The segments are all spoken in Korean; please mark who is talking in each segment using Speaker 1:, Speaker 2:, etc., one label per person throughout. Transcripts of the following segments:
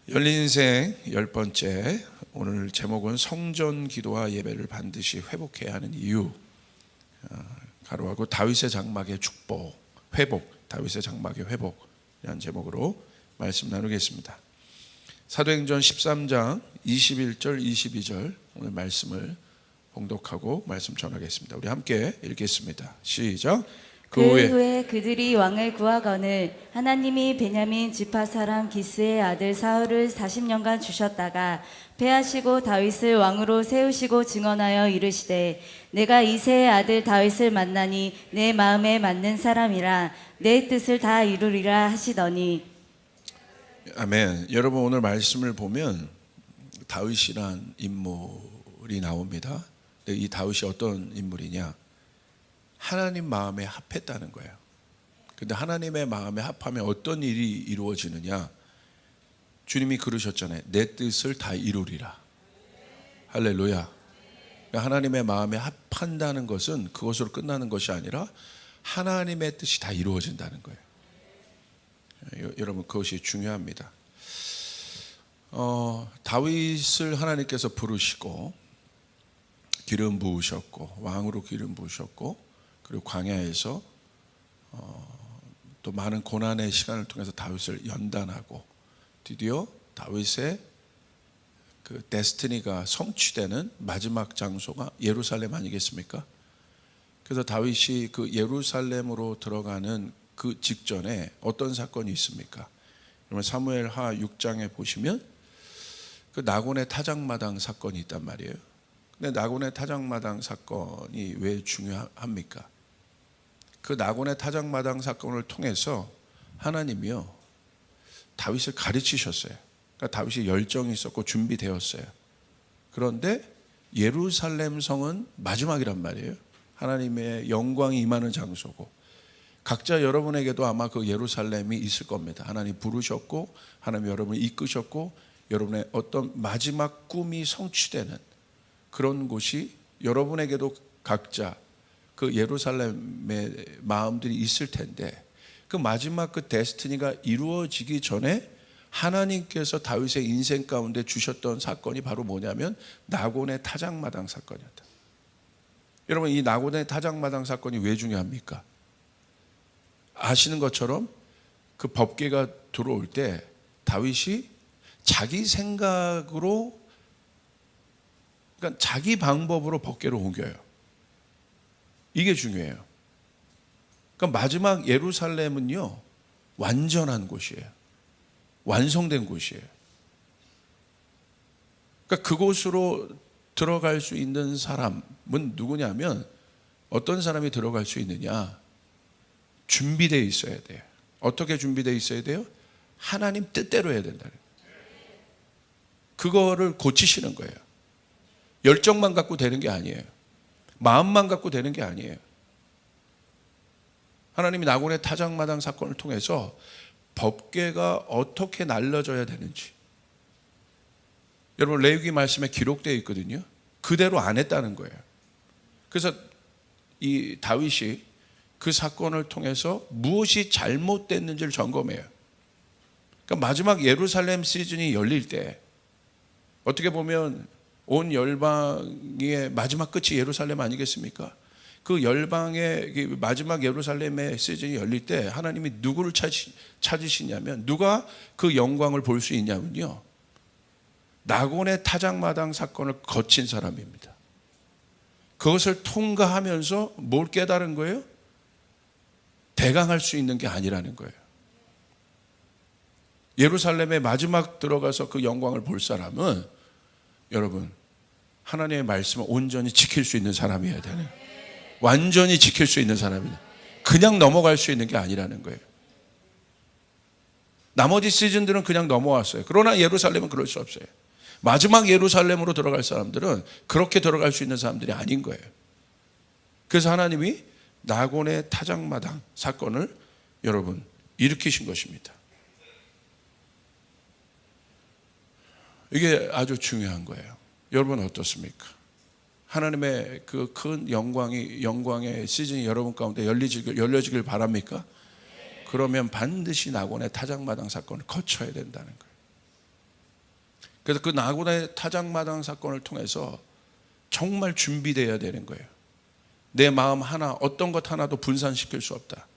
Speaker 1: 열린 인생 10번째, 오늘 제목은 성전 기도와 예배를 반드시 회복해야 하는 이유, 가로하고 다윗의 장막의 축복, 회복, 다윗의 장막의 회복이라는 제목으로 말씀 나누겠습니다. 사도행전 13장 21절 22절 오늘 말씀을 봉독하고 말씀 전하겠습니다. 우리 함께 읽겠습니다. 시작.
Speaker 2: 그 후에 그들이 왕을 구하거늘 하나님이 베냐민 지파 사람 기스의 아들 사울을 40년간 주셨다가 패하시고 다윗을 왕으로 세우시고 증언하여 이르시되 내가 이새의 아들 다윗을 만나니 내 마음에 맞는 사람이라 내 뜻을 다 이루리라 하시더니.
Speaker 1: 아멘. 여러분, 오늘 말씀을 보면 다윗이란 인물이 나옵니다. 이 다윗이 어떤 인물이냐? 하나님 마음에 합했다는 거예요. 근데 하나님의 마음에 합하면 어떤 일이 이루어지느냐? 주님이 그러셨잖아요. 내 뜻을 다 이루리라. 할렐루야. 하나님의 마음에 합한다는 것은 그것으로 끝나는 것이 아니라 하나님의 뜻이 다 이루어진다는 거예요. 여러분, 그것이 중요합니다. 다윗을 하나님께서 부르시고 기름 부으셨고, 왕으로 기름 부으셨고, 그리고 광야에서 또 많은 고난의 시간을 통해서 다윗을 연단하고 드디어 다윗의 그 데스티니가 성취되는 마지막 장소가 예루살렘 아니겠습니까? 그래서 다윗이 그 예루살렘으로 들어가는 그 직전에 어떤 사건이 있습니까? 그러면 사무엘하 6장에 보시면 그 나곤의 타작마당 사건이 있단 말이에요. 근데 나곤의 타작마당 사건이 왜 중요합니까? 그 나곤의 타작마당 사건을 통해서 하나님이요 다윗을 가르치셨어요. 그러니까 다윗이 열정이 있었고 준비되었어요. 그런데 예루살렘 성은 마지막이란 말이에요. 하나님의 영광이 임하는 장소고, 각자 여러분에게도 아마 그 예루살렘이 있을 겁니다. 하나님 부르셨고, 하나님 여러분을 이끄셨고, 여러분의 어떤 마지막 꿈이 성취되는 그런 곳이 여러분에게도 각자 그 예루살렘의 마음들이 있을 텐데, 그 마지막 그 데스티니가 이루어지기 전에 하나님께서 다윗의 인생 가운데 주셨던 사건이 바로 뭐냐면 나곤의 타작마당 사건이었다. 여러분, 이 나곤의 타작마당 사건이 왜 중요합니까? 아시는 것처럼 그 법궤가 들어올 때 다윗이 자기 생각으로, 그러니까 자기 방법으로 법궤를 옮겨요. 이게 중요해요. 그러니까 마지막 예루살렘은요 완전한 곳이에요. 완성된 곳이에요. 그러니까 그곳으로 들어갈 수 있는 사람은 누구냐면, 어떤 사람이 들어갈 수 있느냐? 준비되어 있어야 돼요. 어떻게 준비되어 있어야 돼요? 하나님 뜻대로 해야 된다는 거예요. 그거를 고치시는 거예요. 열정만 갖고 되는 게 아니에요. 마음만 갖고 되는 게 아니에요. 하나님이 나곤의 타작마당 사건을 통해서 법궤가 어떻게 날려져야 되는지, 여러분 레위기 말씀에 기록되어 있거든요. 그대로 안 했다는 거예요. 그래서 이 다윗이 그 사건을 통해서 무엇이 잘못됐는지를 점검해요. 그러니까 마지막 예루살렘 시즌이 열릴 때, 어떻게 보면 온 열방의 마지막 끝이 예루살렘 아니겠습니까? 그 열방의 마지막 예루살렘의 시즌이 열릴 때 하나님이 누구를 찾으시냐면, 누가 그 영광을 볼 수 있냐면요, 나곤의 타작마당 사건을 거친 사람입니다. 그것을 통과하면서 뭘 깨달은 거예요? 대강할 수 있는 게 아니라는 거예요. 예루살렘에 마지막 들어가서 그 영광을 볼 사람은, 여러분, 하나님의 말씀을 온전히 지킬 수 있는 사람이어야 되는, 완전히 지킬 수 있는 사람이다. 그냥 넘어갈 수 있는 게 아니라는 거예요. 나머지 시즌들은 그냥 넘어왔어요. 그러나 예루살렘은 그럴 수 없어요. 마지막 예루살렘으로 들어갈 사람들은 그렇게 들어갈 수 있는 사람들이 아닌 거예요. 그래서 하나님이 나곤의 타작마당 사건을 여러분 일으키신 것입니다. 이게 아주 중요한 거예요. 여러분 어떻습니까? 하나님의 그 큰 영광의 시즌이 여러분 가운데 열려지길 바랍니까? 그러면 반드시 나곤의 타작마당 사건을 거쳐야 된다는 거예요. 그래서 그 나고네 타작마당 사건을 통해서 정말 준비되어야 되는 거예요. 내 마음 하나, 어떤 것 하나도 분산시킬 수 없다.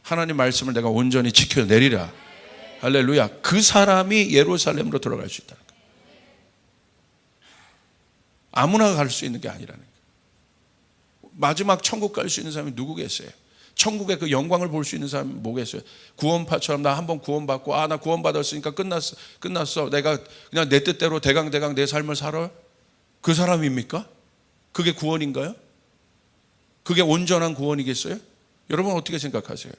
Speaker 1: 하나님 말씀을 내가 온전히 지켜내리라. 할렐루야. 그 사람이 예루살렘으로 들어갈 수 있다는 거예요. 아무나 갈 수 있는 게 아니라는 거예요. 마지막 천국 갈 수 있는 사람이 누구겠어요? 천국의 그 영광을 볼 수 있는 사람이 뭐겠어요? 구원파처럼 나 한번 구원받고 나 구원받았으니까 끝났어. 내가 그냥 내 뜻대로 대강대강 내 삶을 살아. 그 사람입니까? 그게 구원인가요? 그게 온전한 구원이겠어요? 여러분 어떻게 생각하세요?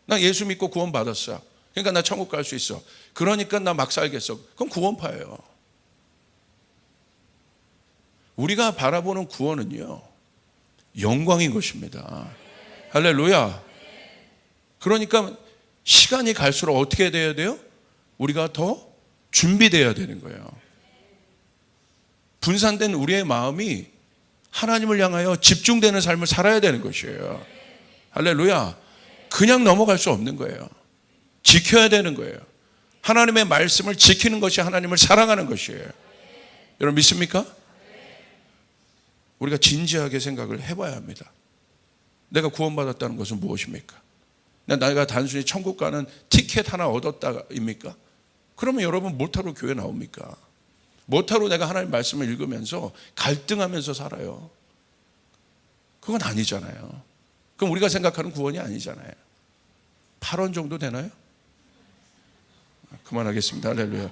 Speaker 1: 나 예수 믿고 구원받았어. 그러니까 나 천국 갈 수 있어. 그러니까 나 막 살겠어. 그건 구원파예요. 우리가 바라보는 구원은요, 영광인 것입니다. 할렐루야. 그러니까 시간이 갈수록 어떻게 돼야 돼요? 우리가 더 준비되어야 되는 거예요. 분산된 우리의 마음이 하나님을 향하여 집중되는 삶을 살아야 되는 것이에요. 할렐루야. 그냥 넘어갈 수 없는 거예요. 지켜야 되는 거예요. 하나님의 말씀을 지키는 것이 하나님을 사랑하는 것이에요. 여러분 믿습니까? 우리가 진지하게 생각을 해봐야 합니다. 내가 구원받았다는 것은 무엇입니까? 내가 단순히 천국 가는 티켓 하나 얻었다입니까? 그러면 여러분 뭐하러 교회 나옵니까? 뭐하러 내가 하나님 말씀을 읽으면서 갈등하면서 살아요? 그건 아니잖아요. 그럼 우리가 생각하는 구원이 아니잖아요. 8원 정도 되나요? 그만하겠습니다. 할렐루야.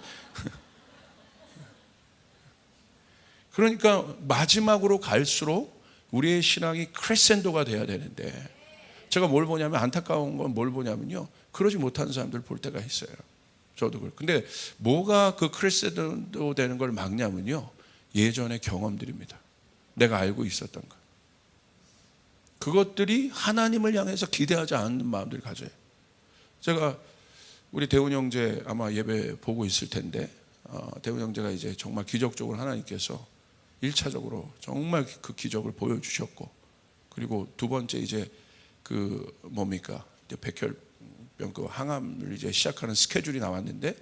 Speaker 1: 그러니까 마지막으로 갈수록 우리의 신앙이 크레센도가 돼야 되는데, 제가 뭘 보냐면, 안타까운 건 뭘 보냐면요, 그러지 못하는 사람들 볼 때가 있어요. 저도 그렇고. 근데 뭐가 그 크레센도 되는 걸 막냐면요, 예전의 경험들입니다. 내가 알고 있었던 것. 그것들이 하나님을 향해서 기대하지 않는 마음들을 가져요. 제가 우리 대훈 형제 아마 예배 보고 있을 텐데, 대훈 형제가 이제 정말 기적적으로 하나님께서 1차적으로 정말 그 기적을 보여주셨고, 그리고 두 번째 이제 그 뭡니까, 백혈병 그 항암을 이제 시작하는 스케줄이 나왔는데,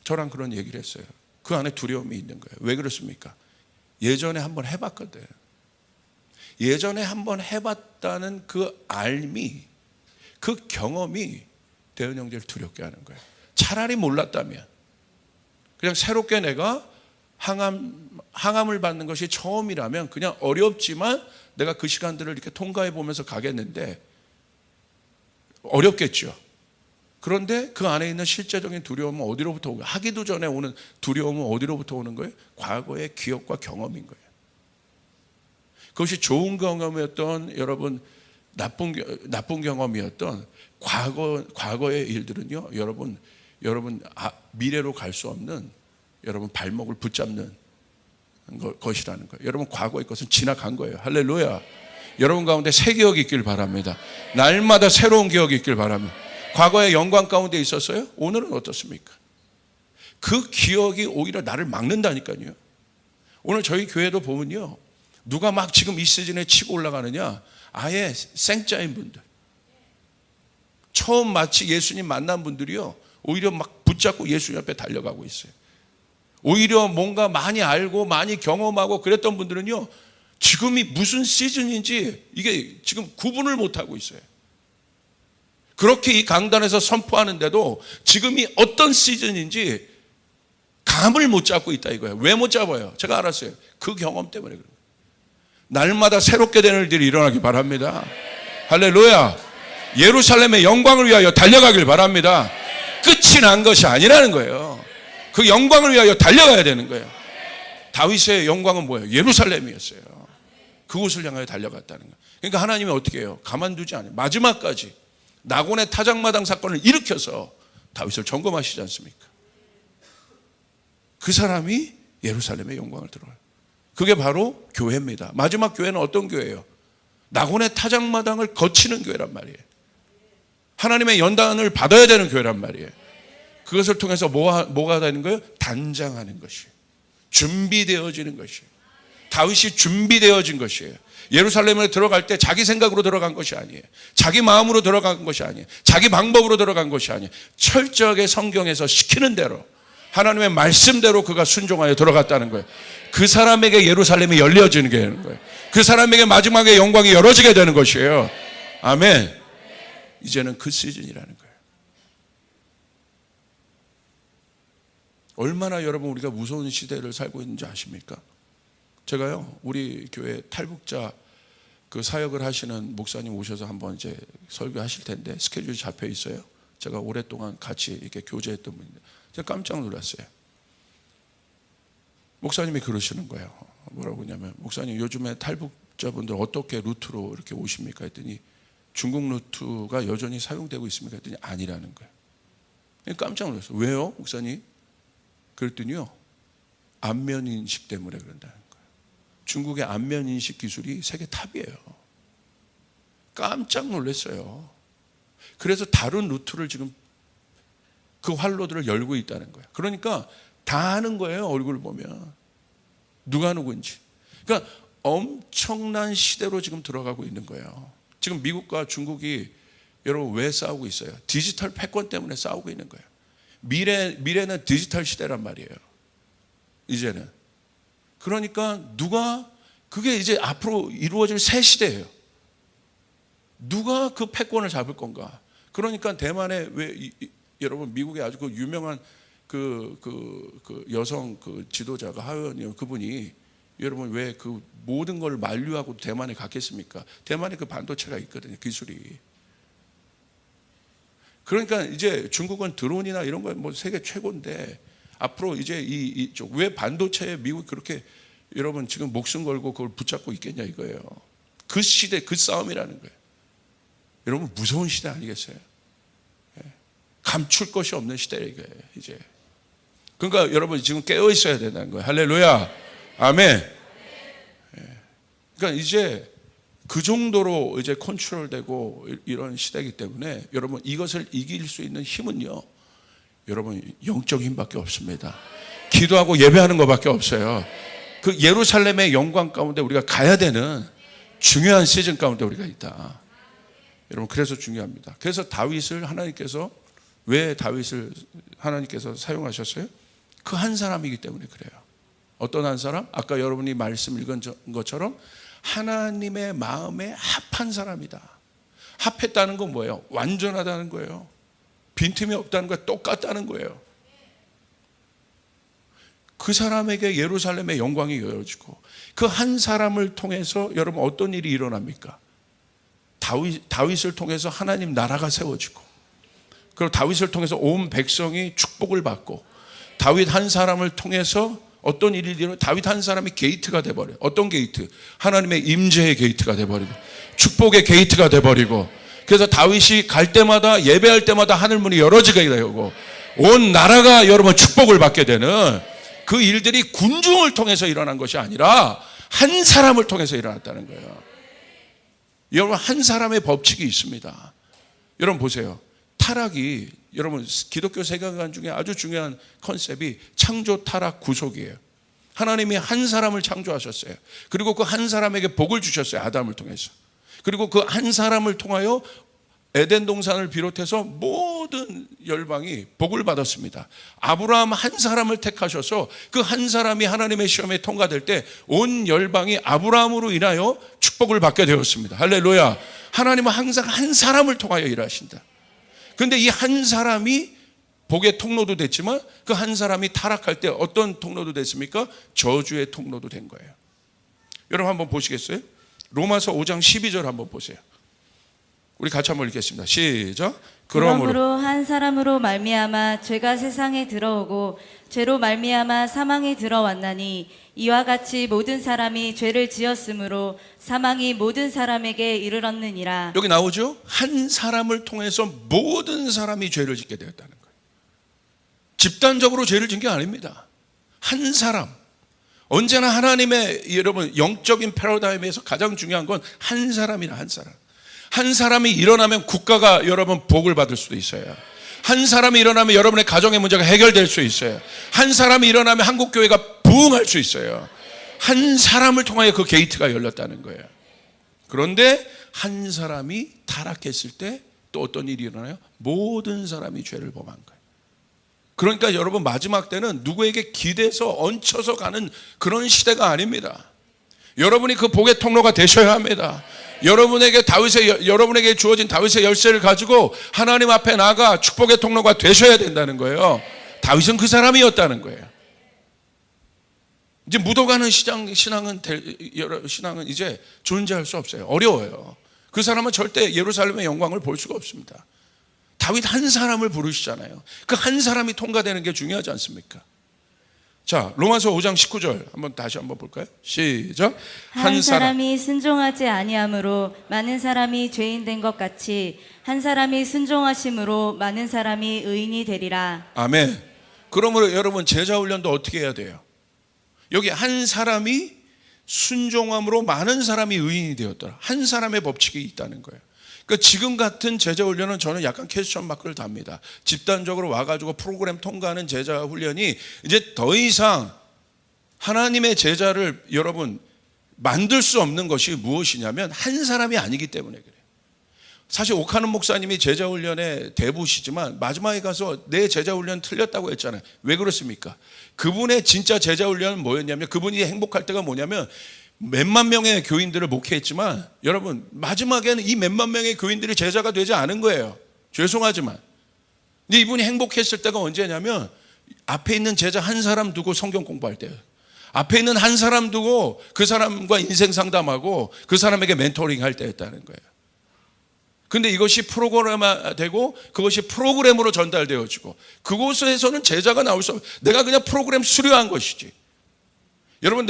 Speaker 1: 저랑 그런 얘기를 했어요. 그 안에 두려움이 있는 거예요. 왜 그렇습니까? 예전에 한번 해봤거든. 예전에 한번 해봤다는 그 알미, 그 경험이 대은 형제를 두렵게 하는 거예요. 차라리 몰랐다면, 그냥 새롭게 내가 항암을 받는 것이 처음이라면 그냥 어렵지만 내가 그 시간들을 이렇게 통과해 보면서 가겠는데, 어렵겠죠. 그런데 그 안에 있는 실제적인 두려움은 어디로부터 오고, 하기도 전에 오는 두려움은 어디로부터 오는 거예요? 과거의 기억과 경험인 거예요. 그것이 좋은 경험이었던, 여러분 나쁜 경험이었던 과거의 일들은요, 여러분 미래로 갈 수 없는, 여러분 발목을 붙잡는 것이라는 거예요. 여러분 과거의 것은 지나간 거예요. 할렐루야. 여러분 가운데 새 기억이 있길 바랍니다. 날마다 새로운 기억이 있길 바랍니다. 과거의 영광 가운데 있었어요? 오늘은 어떻습니까? 그 기억이 오히려 나를 막는다니까요. 오늘 저희 교회도 보면요, 누가 막 지금 이 시즌에 치고 올라가느냐, 아예 생짜인 분들, 처음 마치 예수님 만난 분들이요, 오히려 막 붙잡고 예수님 앞에 달려가고 있어요. 오히려 뭔가 많이 알고 많이 경험하고 그랬던 분들은요, 지금이 무슨 시즌인지 이게 지금 구분을 못하고 있어요. 그렇게 이 강단에서 선포하는데도 지금이 어떤 시즌인지 감을 못 잡고 있다 이거예요. 왜 못 잡아요? 제가 알았어요. 그 경험 때문에 그래요. 날마다 새롭게 되는 일들이 일어나기 바랍니다. 할렐루야. 예루살렘의 영광을 위하여 달려가길 바랍니다. 끝이 난 것이 아니라는 거예요. 그 영광을 위하여 달려가야 되는 거예요. 다윗의 영광은 뭐예요? 예루살렘이었어요. 그곳을 향하여 달려갔다는 거예요. 그러니까 하나님이 어떻게 해요? 가만두지 않아요. 마지막까지 나곤의 타작마당 사건을 일으켜서 다윗을 점검하시지 않습니까? 그 사람이 예루살렘의 영광을 들어요. 그게 바로 교회입니다. 마지막 교회는 어떤 교회예요? 나곤의 타작마당을 거치는 교회란 말이에요. 하나님의 연단을 받아야 되는 교회란 말이에요. 그것을 통해서 뭐가 되는 거예요? 단장하는 것이에요. 준비되어지는 것이에요. 다윗이 준비되어진 것이에요. 예루살렘에 들어갈 때 자기 생각으로 들어간 것이 아니에요. 자기 마음으로 들어간 것이 아니에요. 자기 방법으로 들어간 것이 아니에요. 철저하게 성경에서 시키는 대로 하나님의 말씀대로 그가 순종하여 들어갔다는 거예요. 그 사람에게 예루살렘이 열려지는 게 되는 거예요. 그 사람에게 마지막에 영광이 열어지게 되는 것이에요. 아멘. 이제는 그 시즌이라는 거예요. 얼마나 여러분 우리가 무서운 시대를 살고 있는지 아십니까? 제가요, 우리 교회 탈북자 그 사역을 하시는 목사님 오셔서 한번 이제 설교하실 텐데 스케줄이 잡혀 있어요. 제가 오랫동안 같이 이렇게 교제했던 분인데 제가 깜짝 놀랐어요. 목사님이 그러시는 거예요. 뭐라고 하냐면, 목사님 요즘에 탈북자분들 어떻게 루트로 이렇게 오십니까? 했더니 중국 루트가 여전히 사용되고 있습니까? 했더니 아니라는 거예요. 깜짝 놀랐어요. 왜요, 목사님? 그랬더니요, 안면인식 때문에 그런다는 거예요. 중국의 안면인식 기술이 세계 탑이에요. 깜짝 놀랐어요. 그래서 다른 루트를 지금 그 활로들을 열고 있다는 거예요. 그러니까 다 아는 거예요, 얼굴 보면. 누가 누구인지. 그러니까 엄청난 시대로 지금 들어가고 있는 거예요. 지금 미국과 중국이 여러분 왜 싸우고 있어요? 디지털 패권 때문에 싸우고 있는 거예요. 미래는 디지털 시대란 말이에요. 이제는. 그러니까 그게 이제 앞으로 이루어질 새 시대예요. 누가 그 패권을 잡을 건가? 그러니까 대만에 여러분 미국에 아주 그 유명한 그 여성 그 지도자가 하원이요, 그분이 여러분 왜 그 모든 걸 만류하고 대만에 갔겠습니까? 대만에 그 반도체가 있거든요, 기술이. 그러니까 이제 중국은 드론이나 이런 거 뭐 세계 최고인데 앞으로 이제 이쪽 왜 반도체에 미국이 그렇게 여러분 지금 목숨 걸고 그걸 붙잡고 있겠냐 이거예요. 그 시대, 그 싸움이라는 거예요. 여러분 무서운 시대 아니겠어요? 감출 것이 없는 시대예요, 이게 이제. 그러니까 여러분 지금 깨어 있어야 된다는 거예요. 할렐루야, 아멘. 그러니까 이제 그 정도로 이제 컨트롤되고 이런 시대이기 때문에 여러분 이것을 이길 수 있는 힘은요, 여러분 영적인 힘밖에 없습니다. 기도하고 예배하는 것밖에 없어요. 그 예루살렘의 영광 가운데 우리가 가야 되는 중요한 시즌 가운데 우리가 있다. 여러분 그래서 중요합니다. 그래서 다윗을 하나님께서 왜 다윗을 하나님께서 사용하셨어요? 그 한 사람이기 때문에 그래요. 어떤 한 사람? 아까 여러분이 말씀 읽은 것처럼 하나님의 마음에 합한 사람이다. 합했다는 건 뭐예요? 완전하다는 거예요. 빈틈이 없다는 거예요. 똑같다는 거예요. 그 사람에게 예루살렘의 영광이 열어지고 그 한 사람을 통해서 여러분 어떤 일이 일어납니까? 다윗을 통해서 하나님 나라가 세워지고, 그리고 다윗을 통해서 온 백성이 축복을 받고, 다윗 한 사람을 통해서 어떤 일이 일어나요? 다윗 한 사람이 게이트가 돼버려요. 어떤 게이트? 하나님의 임재의 게이트가 돼버리고 축복의 게이트가 돼버리고, 그래서 다윗이 갈 때마다 예배할 때마다 하늘문이 열어지게 되고 온 나라가 여러분 축복을 받게 되는 그 일들이 군중을 통해서 일어난 것이 아니라 한 사람을 통해서 일어났다는 거예요. 여러분 한 사람의 법칙이 있습니다. 여러분 보세요. 타락이 여러분 기독교 세계관 중에 아주 중요한 컨셉이 창조, 타락, 구속이에요. 하나님이 한 사람을 창조하셨어요. 그리고 그 한 사람에게 복을 주셨어요. 아담을 통해서. 그리고 그 한 사람을 통하여 에덴 동산을 비롯해서 모든 열방이 복을 받았습니다. 아브라함 한 사람을 택하셔서 그 한 사람이 하나님의 시험에 통과될 때 온 열방이 아브라함으로 인하여 축복을 받게 되었습니다. 할렐루야. 하나님은 항상 한 사람을 통하여 일하신다. 그런데 이 한 사람이 복의 통로도 됐지만 그 한 사람이 타락할 때 어떤 통로도 됐습니까? 저주의 통로도 된 거예요. 여러분 한번 보시겠어요? 로마서 5장 12절 한번 보세요. 우리 같이 한번 읽겠습니다. 시작.
Speaker 2: 그러므로 한 사람으로 말미암아 죄가 세상에 들어오고 죄로 말미암아 사망이 들어왔나니 이와 같이 모든 사람이 죄를 지었으므로 사망이 모든 사람에게 이르렀느니라.
Speaker 1: 여기 나오죠? 한 사람을 통해서 모든 사람이 죄를 짓게 되었다는 거예요. 집단적으로 죄를 짓는 게 아닙니다. 한 사람. 언제나 하나님의 여러분 영적인 패러다임에서 가장 중요한 건 한 사람이나 한 사람. 한 사람이 일어나면 국가가 여러분 복을 받을 수도 있어요. 한 사람이 일어나면 여러분의 가정의 문제가 해결될 수 있어요. 한 사람이 일어나면 한국교회가 부흥할 수 있어요. 한 사람을 통하여 그 게이트가 열렸다는 거예요. 그런데 한 사람이 타락했을 때 또 어떤 일이 일어나요? 모든 사람이 죄를 범한 거예요. 그러니까 여러분 마지막 때는 누구에게 기대서 얹혀서 가는 그런 시대가 아닙니다. 여러분이 그 복의 통로가 되셔야 합니다. 여러분에게 주어진 다윗의 열쇠를 가지고 하나님 앞에 나가 축복의 통로가 되셔야 된다는 거예요. 다윗은 그 사람이었다는 거예요. 이제 묻어가는 신앙은 이제 존재할 수 없어요. 어려워요. 그 사람은 절대 예루살렘의 영광을 볼 수가 없습니다. 다윗 한 사람을 부르시잖아요. 그 한 사람이 통과되는 게 중요하지 않습니까? 자, 로마서 5장 19절 다시 한번 볼까요? 시작.
Speaker 2: 한 사람이 순종하지 아니함으로 많은 사람이 죄인 된 것 같이 한 사람이 순종하심으로 많은 사람이 의인이 되리라.
Speaker 1: 아멘. 그러므로 여러분 제자 훈련도 어떻게 해야 돼요? 여기 한 사람이 순종함으로 많은 사람이 의인이 되었더라. 한 사람의 법칙이 있다는 거예요. 그러니까 지금 같은 제자 훈련은 저는 약간 퀘스천 마크를 답니다. 집단적으로 와가지고 프로그램 통과하는 제자 훈련이 이제 더 이상 하나님의 제자를 여러분 만들 수 없는 것이 무엇이냐면 한 사람이 아니기 때문에 그래요. 사실 오카는 목사님이 제자 훈련의 대부시지만 마지막에 가서 내 제자 훈련 틀렸다고 했잖아요. 왜 그렇습니까? 그분의 진짜 제자 훈련은 뭐였냐면, 그분이 행복할 때가 뭐냐면 몇만 명의 교인들을 목회했지만 여러분 마지막에는 이 몇만 명의 교인들이 제자가 되지 않은 거예요. 죄송하지만. 근데 이분이 행복했을 때가 언제냐면 앞에 있는 제자 한 사람 두고 성경 공부할 때예요. 앞에 있는 한 사람 두고 그 사람과 인생 상담하고 그 사람에게 멘토링 할 때였다는 거예요. 근데 이것이 프로그램화되고 그것이 프로그램으로 전달되어지고 그곳에서는 제자가 나올 수 없어요. 내가 그냥 프로그램 수료한 것이지. 여러분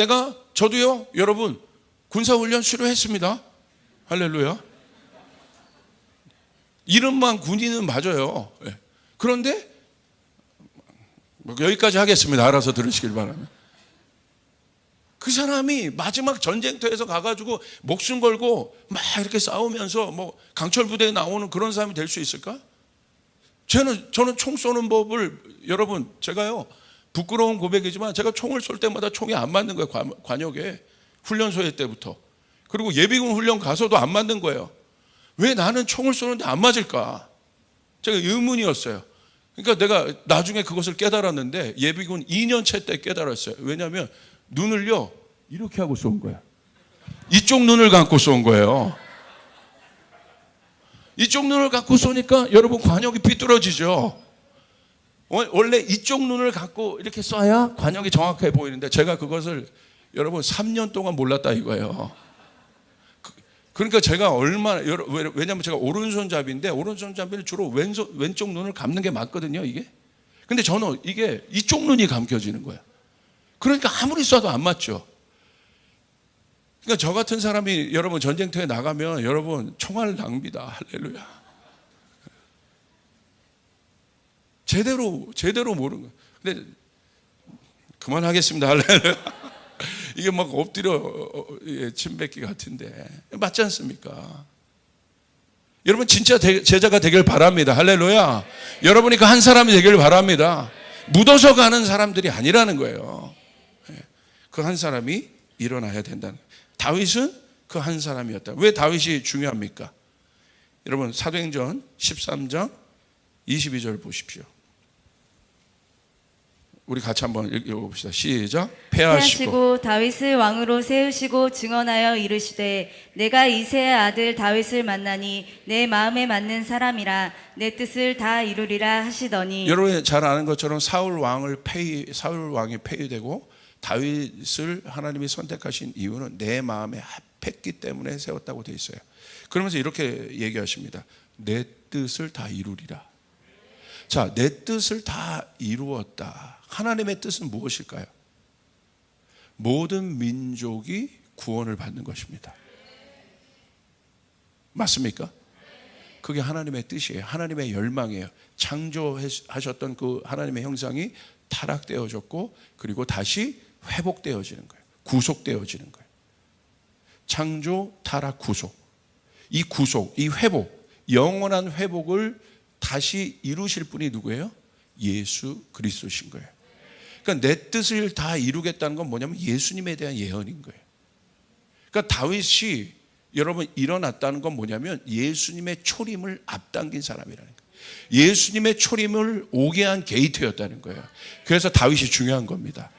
Speaker 1: 저도요 여러분 군사훈련 수료했습니다. 할렐루야. 이름만 군인은 맞아요. 그런데 여기까지 하겠습니다. 알아서 들으시길 바랍니다. 그 사람이 마지막 전쟁터에서 가가지고 목숨 걸고 막 이렇게 싸우면서 뭐 강철 부대에 나오는 그런 사람이 될 수 있을까? 저는 총 쏘는 법을 여러분 제가요 부끄러운 고백이지만 제가 총을 쏠 때마다 총이 안 맞는 거예요. 관역에 훈련소에 때부터. 그리고 예비군 훈련 가서도 안 맞는 거예요. 왜 나는 총을 쏘는데 안 맞을까? 제가 의문이었어요. 그러니까 내가 나중에 그것을 깨달았는데 예비군 2년차 때 깨달았어요. 왜냐하면 눈을요 이렇게 하고 쏜 거야. 이쪽 눈을 감고 쏜 거예요. 이쪽 눈을 감고 쏘니까 여러분 관역이 삐뚤어지죠. 원래 이쪽 눈을 감고 이렇게 쏴야 관역이 정확하게 보이는데 제가 그것을 여러분 3년 동안 몰랐다 이거예요. 그러니까 제가 왜냐하면 제가 오른손잡이인데 오른손잡이는 주로 왼쪽 눈을 감는 게 맞거든요 이게. 근데 저는 이게 이쪽 눈이 감겨지는 거야. 그러니까 아무리 쏴도 안 맞죠. 그러니까 저 같은 사람이 여러분 전쟁터에 나가면 여러분 총알 낭비다. 할렐루야. 제대로 모르는 거예요. 근데 그만하겠습니다. 할렐루야. 이게 막 엎드려 침 뱉기 같은데 맞지 않습니까? 여러분 진짜 제자가 되길 바랍니다. 할렐루야. 여러분이 그 한 사람이 되길 바랍니다. 묻어서 가는 사람들이 아니라는 거예요. 그 한 사람이 일어나야 된다는 거예요. 다윗은 그 한 사람이었다. 왜 다윗이 중요합니까? 여러분 사도행전 13장 22절 보십시오. 우리 같이 한번 읽어봅시다. 시작.
Speaker 2: 패하시고 다윗을 왕으로 세우시고 증언하여 이르시되 내가 이새의 아들 다윗을 만나니 내 마음에 맞는 사람이라 내 뜻을 다 이루리라 하시더니.
Speaker 1: 여러분이 잘 아는 것처럼 사울 왕이 폐위되고 다윗을 하나님이 선택하신 이유는 내 마음에 합했기 때문에 세웠다고 되어 있어요. 그러면서 이렇게 얘기하십니다. 내 뜻을 다 이루리라. 자, 내 뜻을 다 이루었다. 하나님의 뜻은 무엇일까요? 모든 민족이 구원을 받는 것입니다. 맞습니까? 그게 하나님의 뜻이에요. 하나님의 열망이에요. 창조하셨던 그 하나님의 형상이 타락되어졌고 그리고 다시 회복되어지는 거예요. 구속되어지는 거예요. 창조, 타락, 구속. 이 구속, 이 회복, 영원한 회복을 다시 이루실 분이 누구예요? 예수 그리스도신 거예요. 그러니까 내 뜻을 다 이루겠다는 건 뭐냐면 예수님에 대한 예언인 거예요. 그러니까 다윗이 여러분 일어났다는 건 뭐냐면 예수님의 초림을 앞당긴 사람이라는 거예요. 예수님의 초림을 오게 한 게이트였다는 거예요. 그래서 다윗이 중요한 겁니다.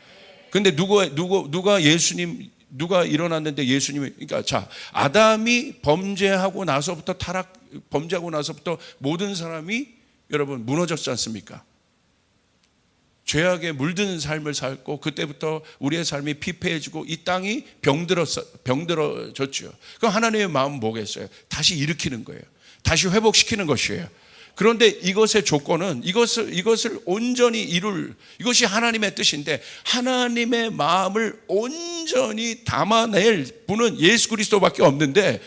Speaker 1: 근데 누가 일어났는데 예수님이, 그러니까 자, 아담이 범죄하고 나서부터 범죄하고 나서부터 모든 사람이 여러분 무너졌지 않습니까? 죄악에 물든 삶을 살고 그때부터 우리의 삶이 피폐해지고 이 땅이 병들어졌죠. 그럼 하나님의 마음은 뭐겠어요? 다시 일으키는 거예요. 다시 회복시키는 것이에요. 그런데 이것의 조건은 이것을 온전히 이것이 하나님의 뜻인데, 하나님의 마음을 온전히 담아낼 분은 예수 그리스도밖에 없는데,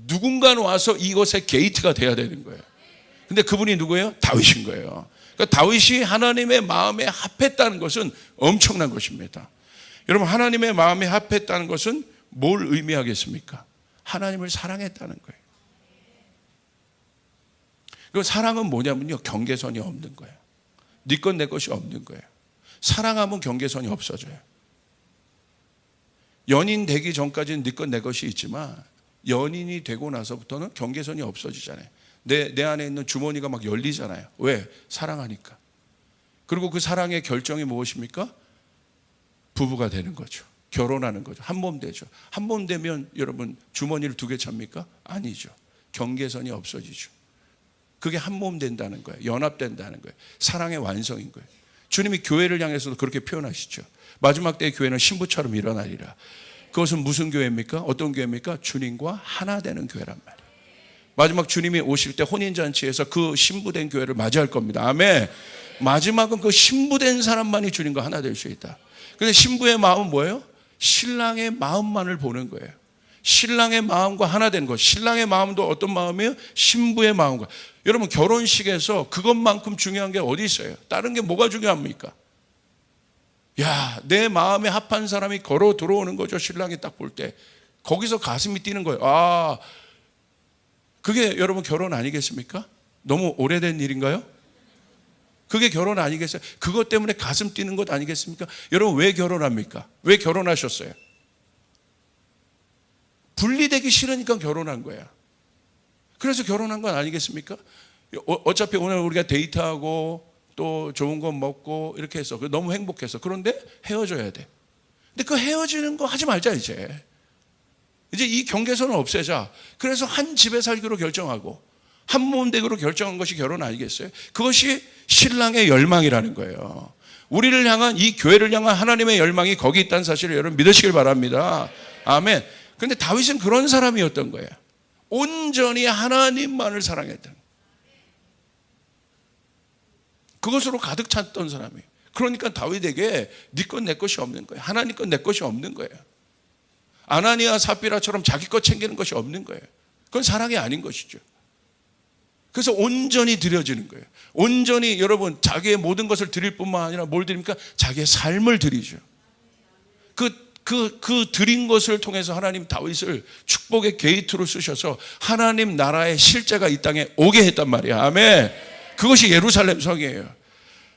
Speaker 1: 누군가는 와서 이것의 게이트가 돼야 되는 거예요. 근데 그분이 누구예요? 다윗인 거예요. 그러니까 다윗이 하나님의 마음에 합했다는 것은 엄청난 것입니다. 여러분, 하나님의 마음에 합했다는 것은 뭘 의미하겠습니까? 하나님을 사랑했다는 거예요. 그 사랑은 뭐냐면요, 경계선이 없는 거예요. 네 것 내 것이 없는 거예요. 사랑하면 경계선이 없어져요. 연인 되기 전까지는 네 것 내 것이 있지만 연인이 되고 나서부터는 경계선이 없어지잖아요. 내 안에 있는 주머니가 막 열리잖아요. 왜? 사랑하니까. 그리고 그 사랑의 결정이 무엇입니까? 부부가 되는 거죠. 결혼하는 거죠. 한 몸 되죠. 한 몸 되면 여러분 주머니를 두 개 찹니까? 아니죠. 경계선이 없어지죠. 그게 한 몸 된다는 거예요. 연합된다는 거예요. 사랑의 완성인 거예요. 주님이 교회를 향해서도 그렇게 표현하시죠. 마지막 때의 교회는 신부처럼 일어나리라. 그것은 무슨 교회입니까? 어떤 교회입니까? 주님과 하나 되는 교회란 말이에요. 마지막 주님이 오실 때 혼인잔치에서 그 신부된 교회를 맞이할 겁니다. 아멘. 마지막은 그 신부된 사람만이 주님과 하나 될 수 있다. 근데 신부의 마음은 뭐예요? 신랑의 마음만을 보는 거예요. 신랑의 마음과 하나 되는 것. 신랑의 마음도 어떤 마음이에요? 신부의 마음과. 여러분, 결혼식에서 그것만큼 중요한 게 어디 있어요? 다른 게 뭐가 중요합니까? 야, 내 마음에 합한 사람이 걸어 들어오는 거죠. 신랑이 딱 볼 때 거기서 가슴이 뛰는 거예요. 아, 그게 여러분 결혼 아니겠습니까? 너무 오래된 일인가요? 그게 결혼 아니겠어요? 그것 때문에 가슴 뛰는 것 아니겠습니까? 여러분, 왜 결혼합니까? 왜 결혼하셨어요? 분리되기 싫으니까 결혼한 거야. 그래서 결혼한 건 아니겠습니까? 어차피 오늘 우리가 데이트하고 또 좋은 거 먹고 이렇게 해서 너무 행복해서. 그런데 헤어져야 돼. 근데 그 헤어지는 거 하지 말자. 이제 이 경계선을 없애자. 그래서 한 집에 살기로 결정하고 한 몸 되기로 결정한 것이 결혼 아니겠어요? 그것이 신랑의 열망이라는 거예요. 우리를 향한, 이 교회를 향한 하나님의 열망이 거기 있다는 사실을 여러분 믿으시길 바랍니다. 아멘. 그런데 다윗은 그런 사람이었던 거예요. 온전히 하나님만을 사랑했던, 그것으로 가득 찼던 사람이에요. 그러니까 다윗에게 네 것 내 것이 없는 거예요. 하나님 것 내 것이 없는 거예요. 아나니아 삽비라처럼 자기 것 챙기는 것이 없는 거예요. 그건 사랑이 아닌 것이죠. 그래서 온전히 드려지는 거예요. 온전히 여러분 자기의 모든 것을 드릴 뿐만 아니라 뭘 드립니까? 자기의 삶을 드리죠. 그 드린 것을 통해서 하나님 다윗을 축복의 게이트로 쓰셔서 하나님 나라의 실제가 이 땅에 오게 했단 말이야. 아멘. 그것이 예루살렘 성이에요.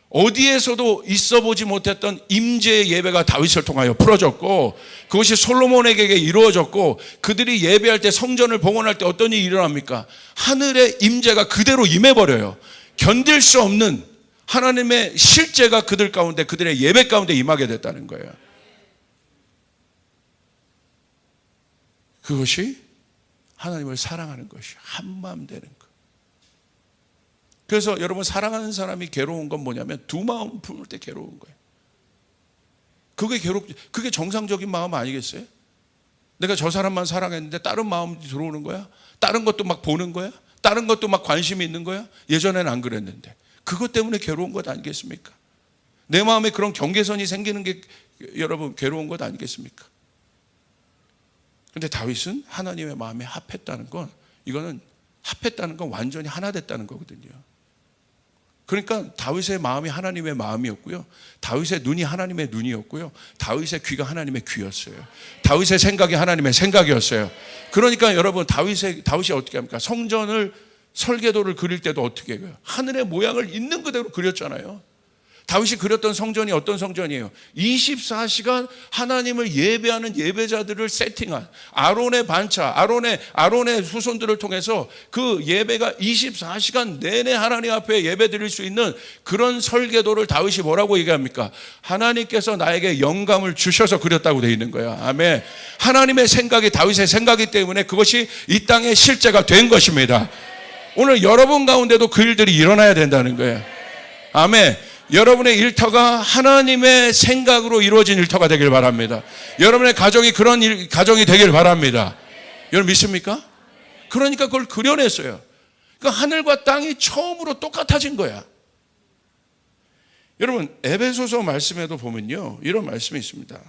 Speaker 1: 어디에서도 있어 보지 못했던 임재의 예배가 다윗을 통하여 풀어졌고, 그것이 솔로몬에게 이루어졌고, 그들이 예배할 때, 성전을 봉헌할 때 어떤 일이 일어납니까? 하늘의 임재가 그대로 임해버려요. 견딜 수 없는 하나님의 실제가 그들 가운데, 그들의 예배 가운데 임하게 됐다는 거예요. 그것이 하나님을 사랑하는 것이 한마음 되는 것. 그래서 여러분, 사랑하는 사람이 괴로운 건 뭐냐면 두 마음 품을 때 괴로운 거예요. 그게 정상적인 마음 아니겠어요? 내가 저 사람만 사랑했는데 다른 마음이 들어오는 거야? 다른 것도 막 보는 거야? 다른 것도 막 관심이 있는 거야? 예전에는 안 그랬는데. 그것 때문에 괴로운 것 아니겠습니까? 내 마음에 그런 경계선이 생기는 게 여러분 괴로운 것 아니겠습니까? 그런데 다윗은 하나님의 마음에 합했다는 건, 이거는 합했다는 건 완전히 하나 됐다는 거거든요. 그러니까 다윗의 마음이 하나님의 마음이었고요, 다윗의 눈이 하나님의 눈이었고요, 다윗의 귀가 하나님의 귀였어요. 다윗의 생각이 하나님의 생각이었어요. 그러니까 여러분, 다윗이 어떻게 합니까? 성전을 설계도를 그릴 때도 어떻게 해요? 하늘의 모양을 있는 그대로 그렸잖아요. 다윗이 그렸던 성전이 어떤 성전이에요? 24시간 하나님을 예배하는 예배자들을 세팅한 아론의 반차, 아론의 후손들을 통해서 그 예배가 24시간 내내 하나님 앞에 예배 드릴 수 있는 그런 설계도를 다윗이 뭐라고 얘기합니까? 하나님께서 나에게 영감을 주셔서 그렸다고 되어 있는 거야. 아멘. 하나님의 생각이 다윗의 생각이 때문에 그것이 이 땅의 실제가 된 것입니다. 오늘 여러분 가운데도 그 일들이 일어나야 된다는 거예요. 아멘. 여러분의 일터가 하나님의 생각으로 이루어진 일터가 되길 바랍니다. 여러분의 가정이 그런 가정이 되길 바랍니다. 여러분 믿습니까? 그러니까 그걸 그려냈어요. 그러니까 하늘과 땅이 처음으로 똑같아진 거야. 여러분 에베소서 말씀에도 보면요, 이런 말씀이 있습니다.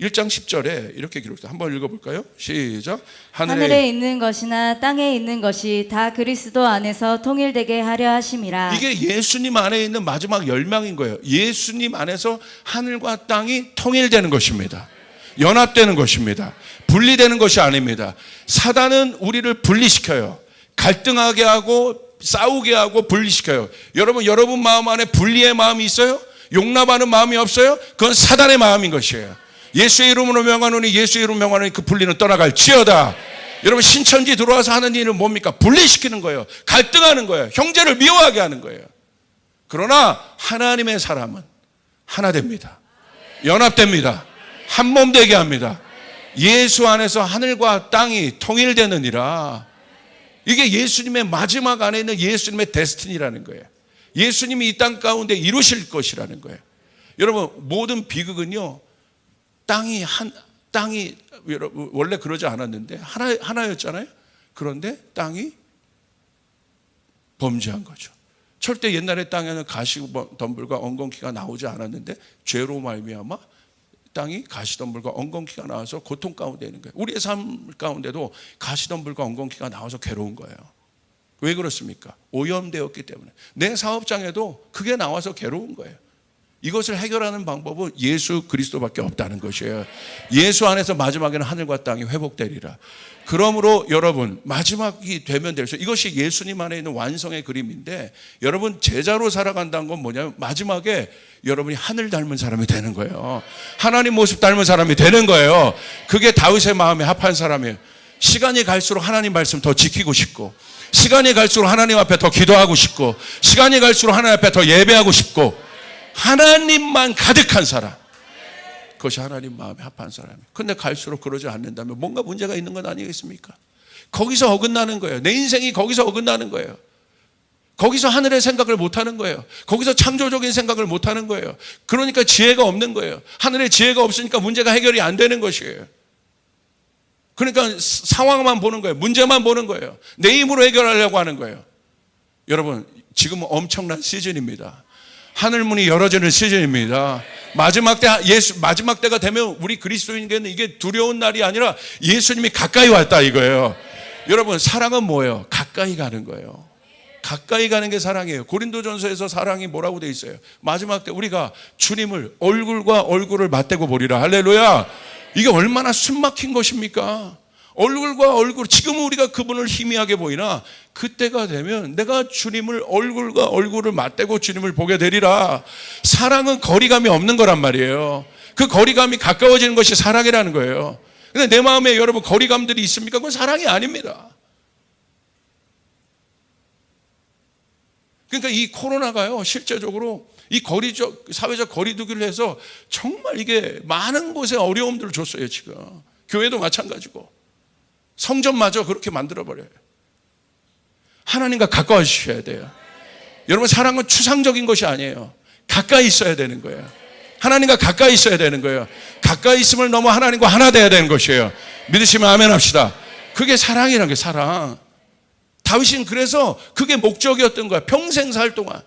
Speaker 1: 1장 10절에 이렇게 기록돼요. 한번 읽어볼까요? 시작.
Speaker 2: 하늘에 있는 것이나 땅에 있는 것이 다 그리스도 안에서 통일되게 하려 하심이라.
Speaker 1: 이게 예수님 안에 있는 마지막 열망인 거예요. 예수님 안에서 하늘과 땅이 통일되는 것입니다. 연합되는 것입니다. 분리되는 것이 아닙니다. 사단은 우리를 분리시켜요. 갈등하게 하고 싸우게 하고 분리시켜요. 여러분 마음 안에 분리의 마음이 있어요? 용납하는 마음이 없어요? 그건 사단의 마음인 것이에요. 예수의 이름으로 명하노니 예수의 이름으로 명하노니 그 분리는 떠나갈지어다. 여러분 신천지 들어와서 하는 일은 뭡니까? 분리시키는 거예요. 갈등하는 거예요. 형제를 미워하게 하는 거예요. 그러나 하나님의 사람은 하나 됩니다. 연합됩니다. 한 몸 되게 합니다. 예수 안에서 하늘과 땅이 통일되느니라. 이게 예수님의 마지막 안에 있는 예수님의 데스티니라는 거예요. 예수님이 이 땅 가운데 이루실 것이라는 거예요. 여러분 모든 비극은요, 땅이 원래 그러지 않았는데 하나였잖아요. 그런데 땅이 범죄한 거죠. 절대 옛날에 땅에는 가시덤불과 엉겅퀴가 나오지 않았는데 죄로 말미암아 땅이 가시덤불과 엉겅퀴가 나와서 고통 가운데 있는 거예요. 우리의 삶 가운데도 가시덤불과 엉겅퀴가 나와서 괴로운 거예요. 왜 그렇습니까? 오염되었기 때문에. 내 사업장에도 그게 나와서 괴로운 거예요. 이것을 해결하는 방법은 예수 그리스도밖에 없다는 것이에요. 예수 안에서 마지막에는 하늘과 땅이 회복되리라. 그러므로 여러분 마지막이 되면 될수록 이것이 예수님 안에 있는 완성의 그림인데, 여러분 제자로 살아간다는 건 뭐냐면 마지막에 여러분이 하늘 닮은 사람이 되는 거예요. 하나님 모습 닮은 사람이 되는 거예요. 그게 다윗의 마음에 합한 사람이에요. 시간이 갈수록 하나님 말씀 더 지키고 싶고, 시간이 갈수록 하나님 앞에 더 기도하고 싶고, 시간이 갈수록 하나님 앞에 더 예배하고 싶고, 하나님만 가득한 사람, 그것이 하나님 마음에 합한 사람이에요. 그런데 갈수록 그러지 않는다면 뭔가 문제가 있는 건 아니겠습니까? 거기서 어긋나는 거예요. 내 인생이 거기서 어긋나는 거예요. 거기서 하늘의 생각을 못하는 거예요. 거기서 창조적인 생각을 못하는 거예요. 그러니까 지혜가 없는 거예요. 하늘의 지혜가 없으니까 문제가 해결이 안 되는 것이에요. 그러니까 상황만 보는 거예요. 문제만 보는 거예요. 내 힘으로 해결하려고 하는 거예요. 여러분 지금은 엄청난 시즌입니다. 하늘문이 열어지는 시즌입니다. 마지막 때가 되면 우리 그리스도인에게는 이게 두려운 날이 아니라 예수님이 가까이 왔다 이거예요. 여러분 사랑은 뭐예요? 가까이 가는 거예요. 가까이 가는 게 사랑이에요. 고린도전서에서 사랑이 뭐라고 돼 있어요? 마지막 때 우리가 주님을 얼굴과 얼굴을 맞대고 보리라. 할렐루야. 이게 얼마나 숨막힌 것입니까? 얼굴과 얼굴, 지금은 우리가 그분을 희미하게 보이나 그때가 되면 내가 주님을 얼굴과 얼굴을 맞대고 주님을 보게 되리라. 사랑은 거리감이 없는 거란 말이에요. 그 거리감이 가까워지는 것이 사랑이라는 거예요. 근데 내 마음에 여러분 거리감들이 있습니까? 그건 사랑이 아닙니다. 그러니까 이 코로나가요, 실제적으로 이 사회적 거리두기를 해서 정말 이게 많은 곳에 어려움들을 줬어요. 지금 교회도 마찬가지고 성전마저 그렇게 만들어버려요. 하나님과 가까워지셔야 돼요. 여러분 사랑은 추상적인 것이 아니에요. 가까이 있어야 되는 거예요. 하나님과 가까이 있어야 되는 거예요. 가까이 있음을 넘어 하나님과 하나 돼야 되는 것이에요. 믿으시면 아멘 합시다. 그게 사랑이라는 게 사랑. 다윗은 그래서 그게 목적이었던 거야. 평생 살 동안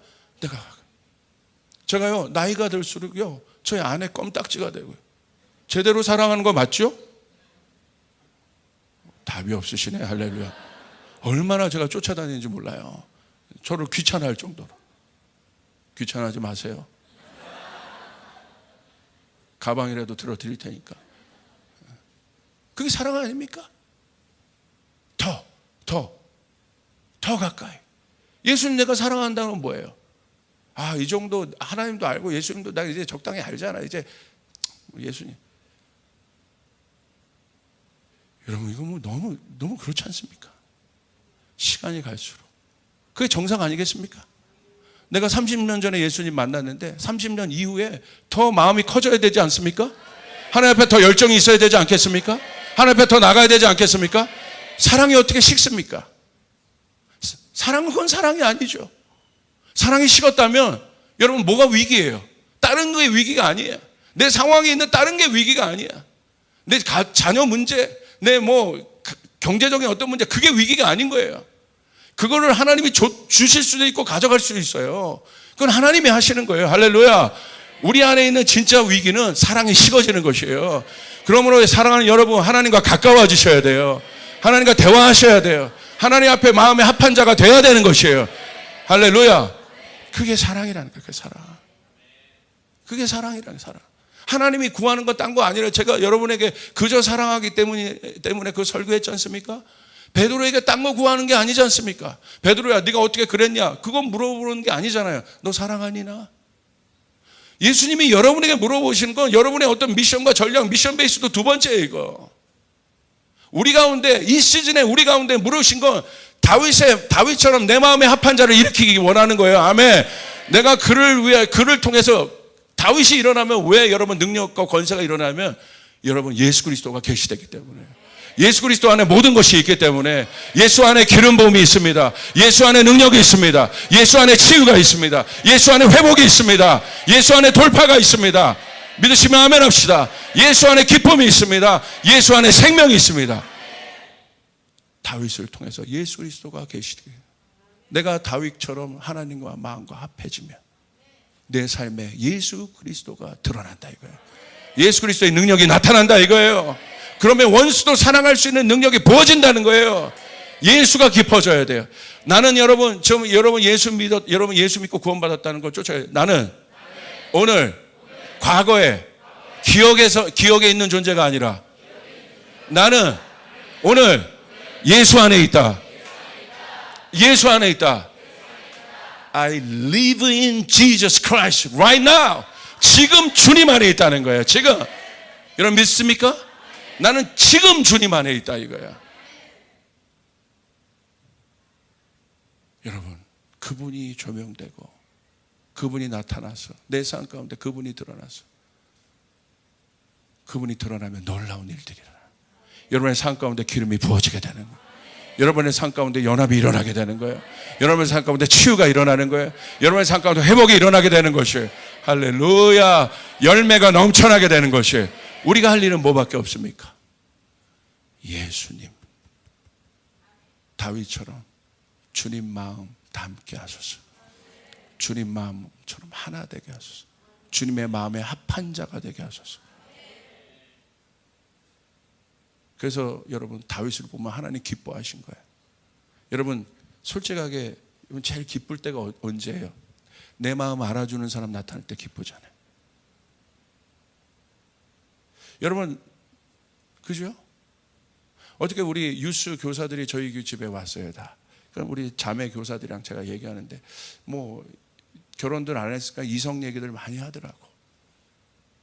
Speaker 1: 제가요 나이가 들수록요 저희 안에 껌딱지가 되고요. 제대로 사랑하는 거 맞죠? 답이 없으시네. 할렐루야. 얼마나 제가 쫓아다니는지 몰라요. 저를 귀찮아할 정도로. 귀찮아하지 마세요. 가방이라도 들어드릴 테니까. 그게 사랑 아닙니까? 더 가까이. 예수님 내가 사랑한다는 건 뭐예요? 아, 이 정도 하나님도 알고 예수님도 나 이제 적당히 알잖아. 이제 예수님. 여러분, 이거 뭐 너무 그렇지 않습니까? 시간이 갈수록. 그게 정상 아니겠습니까? 내가 30년 전에 예수님 만났는데 30년 이후에 더 마음이 커져야 되지 않습니까? 하나님 앞에 더 열정이 있어야 되지 않겠습니까? 하나님 앞에 더 나가야 되지 않겠습니까? 사랑이 어떻게 식습니까? 사랑은 그건 사랑이 아니죠. 사랑이 식었다면 여러분 뭐가 위기예요? 다른 거의 위기가 아니에요. 내 상황에 있는 다른 게 위기가 아니야. 내 자녀 문제, 내 경제적인 어떤 문제, 그게 위기가 아닌 거예요. 그거를 하나님이 주실 수도 있고 가져갈 수도 있어요. 그건 하나님이 하시는 거예요. 할렐루야. 우리 안에 있는 진짜 위기는 사랑이 식어지는 것이에요. 그러므로 사랑하는 여러분, 하나님과 가까워지셔야 돼요. 하나님과 대화하셔야 돼요. 하나님 앞에 마음의 합한 자가 돼야 되는 것이에요. 할렐루야. 그게 사랑이라는 거예요. 그게 사랑. 그게 사랑이라는 거예요. 사랑. 하나님이 구하는 건 딴 거 아니라 제가 여러분에게 그저 사랑하기 때문에 그 설교했지 않습니까? 베드로에게 딴 거 구하는 게 아니지 않습니까? 베드로야, 네가 어떻게 그랬냐? 그건 물어보는 게 아니잖아요. 너 사랑하니나? 예수님이 여러분에게 물어보시는 건 여러분의 어떤 미션과 전략, 미션 베이스도 두 번째예요. 이거 우리 가운데, 이 시즌에 우리 가운데 물으신 건 다윗처럼 내 마음에 합한 자를 일으키기 원하는 거예요. 아멘. 내가 그를 통해서 다윗이 일어나면, 왜 여러분 능력과 권세가 일어나면 여러분 예수 그리스도가 계시되기 때문에, 예수 그리스도 안에 모든 것이 있기 때문에, 예수 안에 기름 부음이 있습니다. 예수 안에 능력이 있습니다. 예수 안에 치유가 있습니다. 예수 안에 회복이 있습니다. 예수 안에 돌파가 있습니다. 믿으시면 아멘 합시다. 예수 안에 기쁨이 있습니다. 예수 안에 생명이 있습니다. 다윗을 통해서 예수 그리스도가 계시되, 내가 다윗처럼 하나님과 마음과 합해지면 내 삶에 예수 그리스도가 드러난다 이거예요. 예수 그리스도의 능력이 나타난다 이거예요. 그러면 원수도 사랑할 수 있는 능력이 부어진다는 거예요. 예수가 깊어져야 돼요. 나는 여러분 예수 믿고 구원받았다는 걸 쫓아야 돼요. 나는 오늘 과거에 기억에 있는 존재가 아니라, 나는 오늘 예수 안에 있다. 예수 안에 있다. I live in Jesus Christ right now. 지금 주님 안에 있다는 거예요. 지금. 여러분 믿습니까? 나는 지금 주님 안에 있다 이거야. 여러분, 그분이 조명되고 그분이 나타나서 내 삶 가운데 그분이 드러나서, 그분이 드러나면 놀라운 일들이 일어나요. 여러분의 삶 가운데 기름이 부어지게 되는 거예요. 여러분의 삶 가운데 연합이 일어나게 되는 거예요. 여러분의 삶 가운데 치유가 일어나는 거예요. 여러분의 삶 가운데 회복이 일어나게 되는 것이에요. 할렐루야. 열매가 넘쳐나게 되는 것이에요. 우리가 할 일은 뭐밖에 없습니까? 예수님, 다윗처럼 주님 마음 담게 하소서. 주님 마음처럼 하나 되게 하소서. 주님의 마음에 합한 자가 되게 하소서. 그래서 여러분, 다윗을 보면 하나님 기뻐하신 거예요. 여러분, 솔직하게 제일 기쁠 때가 언제예요? 내 마음 알아주는 사람 나타날 때 기쁘잖아요. 여러분, 그죠? 어떻게 우리 유스 교사들이 저희 집에 왔어요, 다. 그럼 우리 자매 교사들이랑 제가 얘기하는데, 뭐 결혼들 안 했으니까 이성 얘기들 많이 하더라고.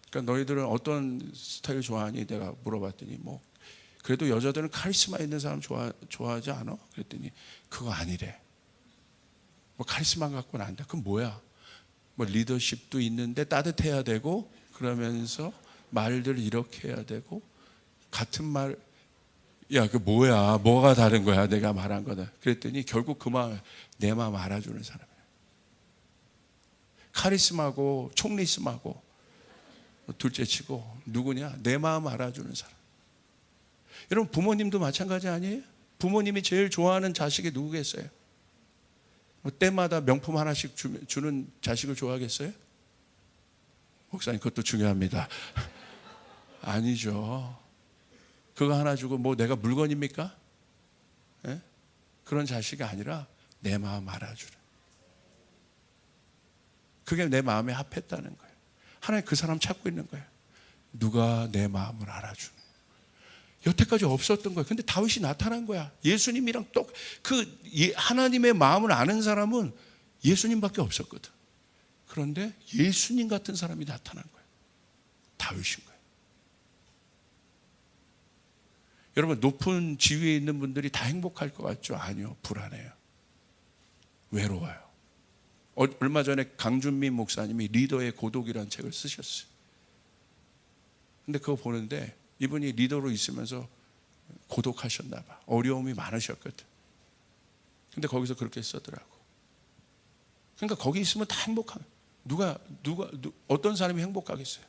Speaker 1: 그러니까 너희들은 어떤 스타일 좋아하니? 내가 물어봤더니, 뭐 그래도 여자들은 카리스마 있는 사람 좋아하지 않아? 그랬더니 그거 아니래. 뭐 카리스마 갖고는 안 돼. 그럼 뭐야? 뭐 리더십도 있는데 따뜻해야 되고, 그러면서 말들 이렇게 해야 되고, 같은 말, 야, 그 뭐야? 뭐가 다른 거야? 내가 말한 거다. 그랬더니 결국 그 마음, 내 마음 알아주는 사람이야. 카리스마고 총리스마고 둘째 치고 누구냐? 내 마음 알아주는 사람. 여러분, 부모님도 마찬가지 아니에요? 부모님이 제일 좋아하는 자식이 누구겠어요? 뭐 때마다 명품 하나씩 주는 자식을 좋아하겠어요? 목사님, 그것도 중요합니다. 아니죠. 그거 하나 주고 뭐 내가 물건입니까? 예? 그런 자식이 아니라 내 마음 알아주는. 그게 내 마음에 합했다는 거예요. 하나님 그 사람 찾고 있는 거예요. 누가 내 마음을 알아주는. 여태까지 없었던 거예요. 근데 다윗이 나타난 거야. 예수님이랑 하나님의 마음을 아는 사람은 예수님밖에 없었거든. 그런데 예수님 같은 사람이 나타난 거예요. 다윗인 거예요. 여러분, 높은 지위에 있는 분들이 다 행복할 것 같죠? 아니요, 불안해요. 외로워요. 얼마 전에 강준민 목사님이 리더의 고독이라는 책을 쓰셨어요. 근데 그거 보는데 이분이 리더로 있으면서 고독하셨나 봐. 어려움이 많으셨거든. 근데 거기서 그렇게 쓰더라고. 그러니까 거기 있으면 다 행복한. 어떤 사람이 행복하겠어요?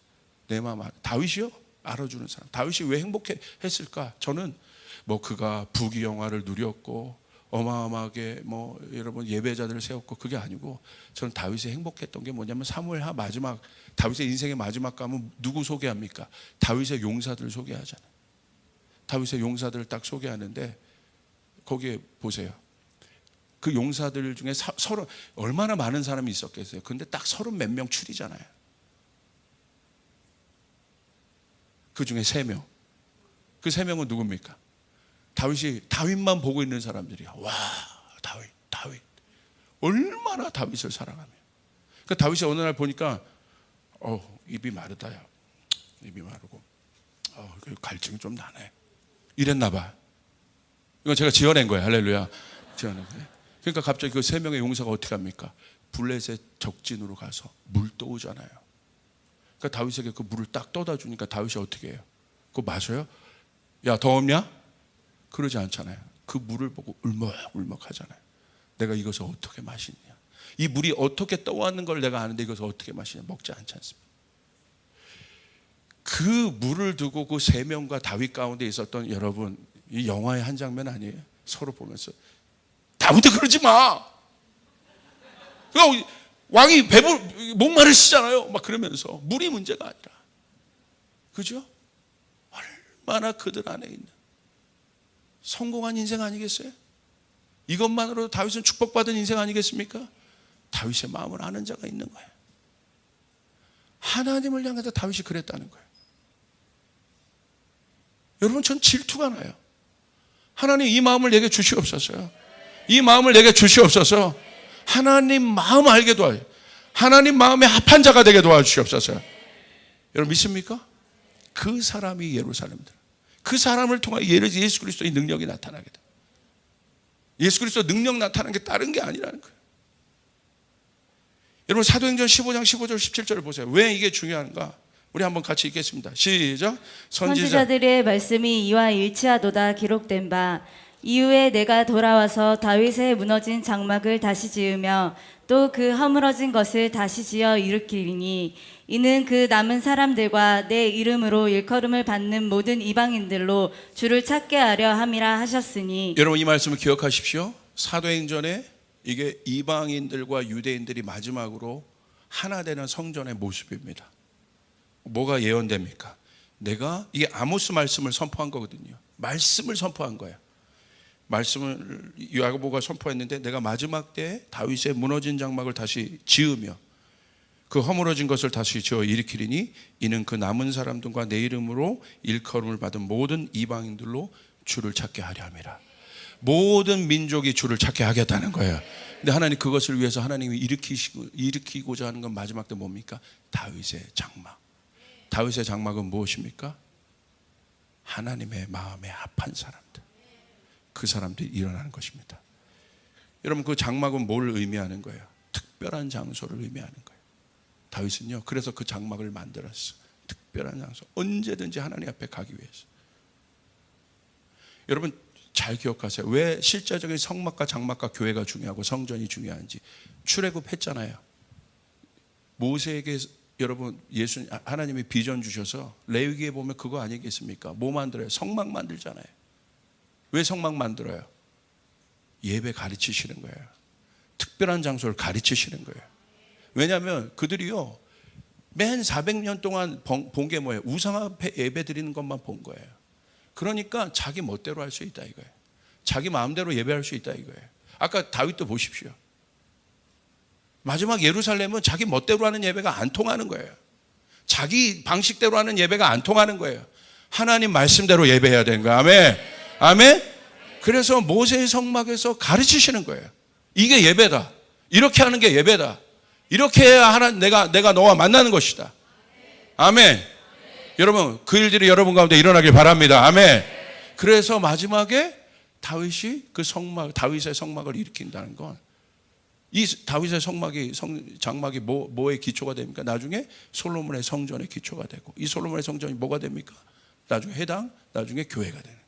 Speaker 1: 내 마음 알아. 다윗이요? 알아주는 사람. 다윗이 왜 행복했을까? 저는 뭐 그가 부귀영화를 누렸고 어마어마하게 뭐 여러분 예배자들을 세웠고 그게 아니고, 저는 다윗이 행복했던 게 뭐냐면 사무엘하 마지막, 다윗의 인생의 마지막 가면 누구 소개합니까? 다윗의 용사들을 소개하잖아요. 다윗의 용사들을 딱 소개하는데 거기에 보세요. 그 용사들 중에 얼마나 많은 사람이 있었겠어요. 근데 딱 30 몇 명 추리잖아요. 그 중에 3명. 그 3명은 누굽니까? 다윗만 보고 있는 사람들이야. 와, 다윗. 얼마나 다윗을 사랑하며. 그 다윗이 어느 날 보니까 입이 마르다. 야. 입이 마르고 갈증이 좀 나네. 이랬나 봐. 이건 제가 지어낸 거예요. 할렐루야. 지어낸 거예요. 그러니까 갑자기 그 3명의 용사가 어떻게 합니까? 블레셋 적진으로 가서 물 떠오잖아요. 그러니까 다윗에게 그 물을 딱 떠다 주니까 다윗이 어떻게 해요? 그거 마셔요? 야, 더 없냐? 그러지 않잖아요. 그 물을 보고 울먹울먹 하잖아요. 내가 이것을 어떻게 마시냐? 이 물이 어떻게 떠왔는 걸 내가 아는데 이것을 어떻게 마시냐? 먹지 않지 않습니까? 그 물을 두고 그 3명과 다윗 가운데 있었던, 여러분, 이 영화의 한 장면 아니에요? 서로 보면서 다윗도 그러지 마. 그러니까 왕이 목마르시잖아요. 막 그러면서 물이 문제가 아니라, 그죠? 얼마나 그들 안에 있는 성공한 인생 아니겠어요? 이것만으로도 다윗은 축복받은 인생 아니겠습니까? 다윗의 마음을 아는 자가 있는 거예요. 하나님을 향해서 다윗이 그랬다는 거예요. 여러분, 전 질투가 나요. 하나님, 이 마음을 내게 주시옵소서요. 이 마음을 내게 주시옵소서. 하나님 마음 알게 도와요. 하나님 마음에 합한 자가 되게 도와주시옵소서. 여러분 믿습니까? 그 사람이 예루살렘들, 그 사람을 통해 예수 그리스도의 능력이 나타나게 돼. 예수 그리스도 능력 나타나는 게 다른 게 아니라는 거예요. 여러분, 사도행전 15장 15절 17절을 보세요. 왜 이게 중요한가? 우리 한번 같이 읽겠습니다. 시작.
Speaker 2: 선지자들의 말씀이 이와 일치하도다 기록된 바, 이후에 내가 돌아와서 다윗의 무너진 장막을 다시 지으며 또 그 허물어진 것을 다시 지어 일으키리니, 이는 그 남은 사람들과 내 이름으로 일컬음을 받는 모든 이방인들로 주를 찾게 하려 함이라 하셨으니. 여러분, 이 말씀을 기억하십시오. 사도행전에 이게 이방인들과 유대인들이 마지막으로 하나 되는 성전의 모습입니다. 뭐가 예언됩니까? 내가, 이게 아모스 말씀을 선포한 거거든요. 말씀을 선포한 거예요. 말씀을 야고보가 선포했는데, 내가 마지막 때에 다윗의 무너진 장막을 다시 지으며 그 허물어진 것을 다시 지어 일으키리니, 이는 그 남은 사람들과 내 이름으로 일컬음을 받은 모든 이방인들로 주를 찾게 하려 함이라. 모든 민족이 주를 찾게 하겠다는 거예요. 근데 하나님 그것을 위해서 하나님이 일으키고자 하는 건 마지막 때 뭡니까? 다윗의 장막. 다윗의 장막은 무엇입니까? 하나님의 마음에 합한 사람들, 그 사람들이 일어나는 것입니다. 여러분, 그 장막은 뭘 의미하는 거예요? 특별한 장소를 의미하는 거예요. 다윗은요, 그래서 그 장막을 만들었어. 특별한 장소, 언제든지 하나님 앞에 가기 위해서. 여러분 잘 기억하세요. 왜 실제적인 성막과 장막과 교회가 중요하고 성전이 중요한지. 출애굽했잖아요. 모세에게 여러분 하나님이 비전 주셔서 레위기에 보면 그거 아니겠습니까? 뭐 만들어요? 성막 만들잖아요. 왜 성막 만들어요? 예배 가르치시는 거예요. 특별한 장소를 가르치시는 거예요. 왜냐하면 그들이요, 맨 400년 동안 본 게 뭐예요? 우상 앞에 예배 드리는 것만 본 거예요. 그러니까 자기 멋대로 할 수 있다 이거예요. 자기 마음대로 예배할 수 있다 이거예요. 아까 다윗도 보십시오. 마지막 예루살렘은 자기 멋대로 하는 예배가 안 통하는 거예요. 자기 방식대로 하는 예배가 안 통하는 거예요. 하나님 말씀대로 예배해야 되는 거예요. 아멘. 아멘. 그래서 모세의 성막에서 가르치시는 거예요. 이게 예배다. 이렇게 하는 게 예배다.
Speaker 1: 이렇게 해야 내가 너와 만나는 것이다. 아멘. 여러분, 그 일들이 여러분 가운데 일어나길 바랍니다. 아멘. 그래서 마지막에 다윗이 다윗의 성막을 일으킨다는 건, 이 다윗의 장막이 뭐의 기초가 됩니까? 나중에 솔로몬의 성전의 기초가 되고, 이 솔로몬의 성전이 뭐가 됩니까? 나중에 교회가 되는.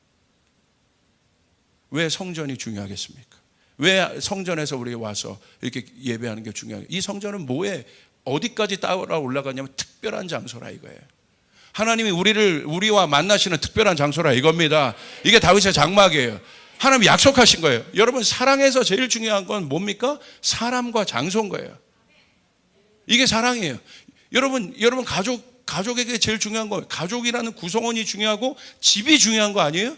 Speaker 1: 왜 성전이 중요하겠습니까? 왜 성전에서 우리가 와서 이렇게 예배하는 게 중요해요? 이 성전은 어디까지 따라 올라가냐면 특별한 장소라 이거예요. 하나님이 우리와 만나시는 특별한 장소라 이겁니다. 이게 다윗의 장막이에요. 하나님 약속하신 거예요. 여러분, 사랑에서 제일 중요한 건 뭡니까? 사람과 장소인 거예요. 이게 사랑이에요. 여러분 가족에게 제일 중요한 거, 가족이라는 구성원이 중요하고 집이 중요한 거 아니에요?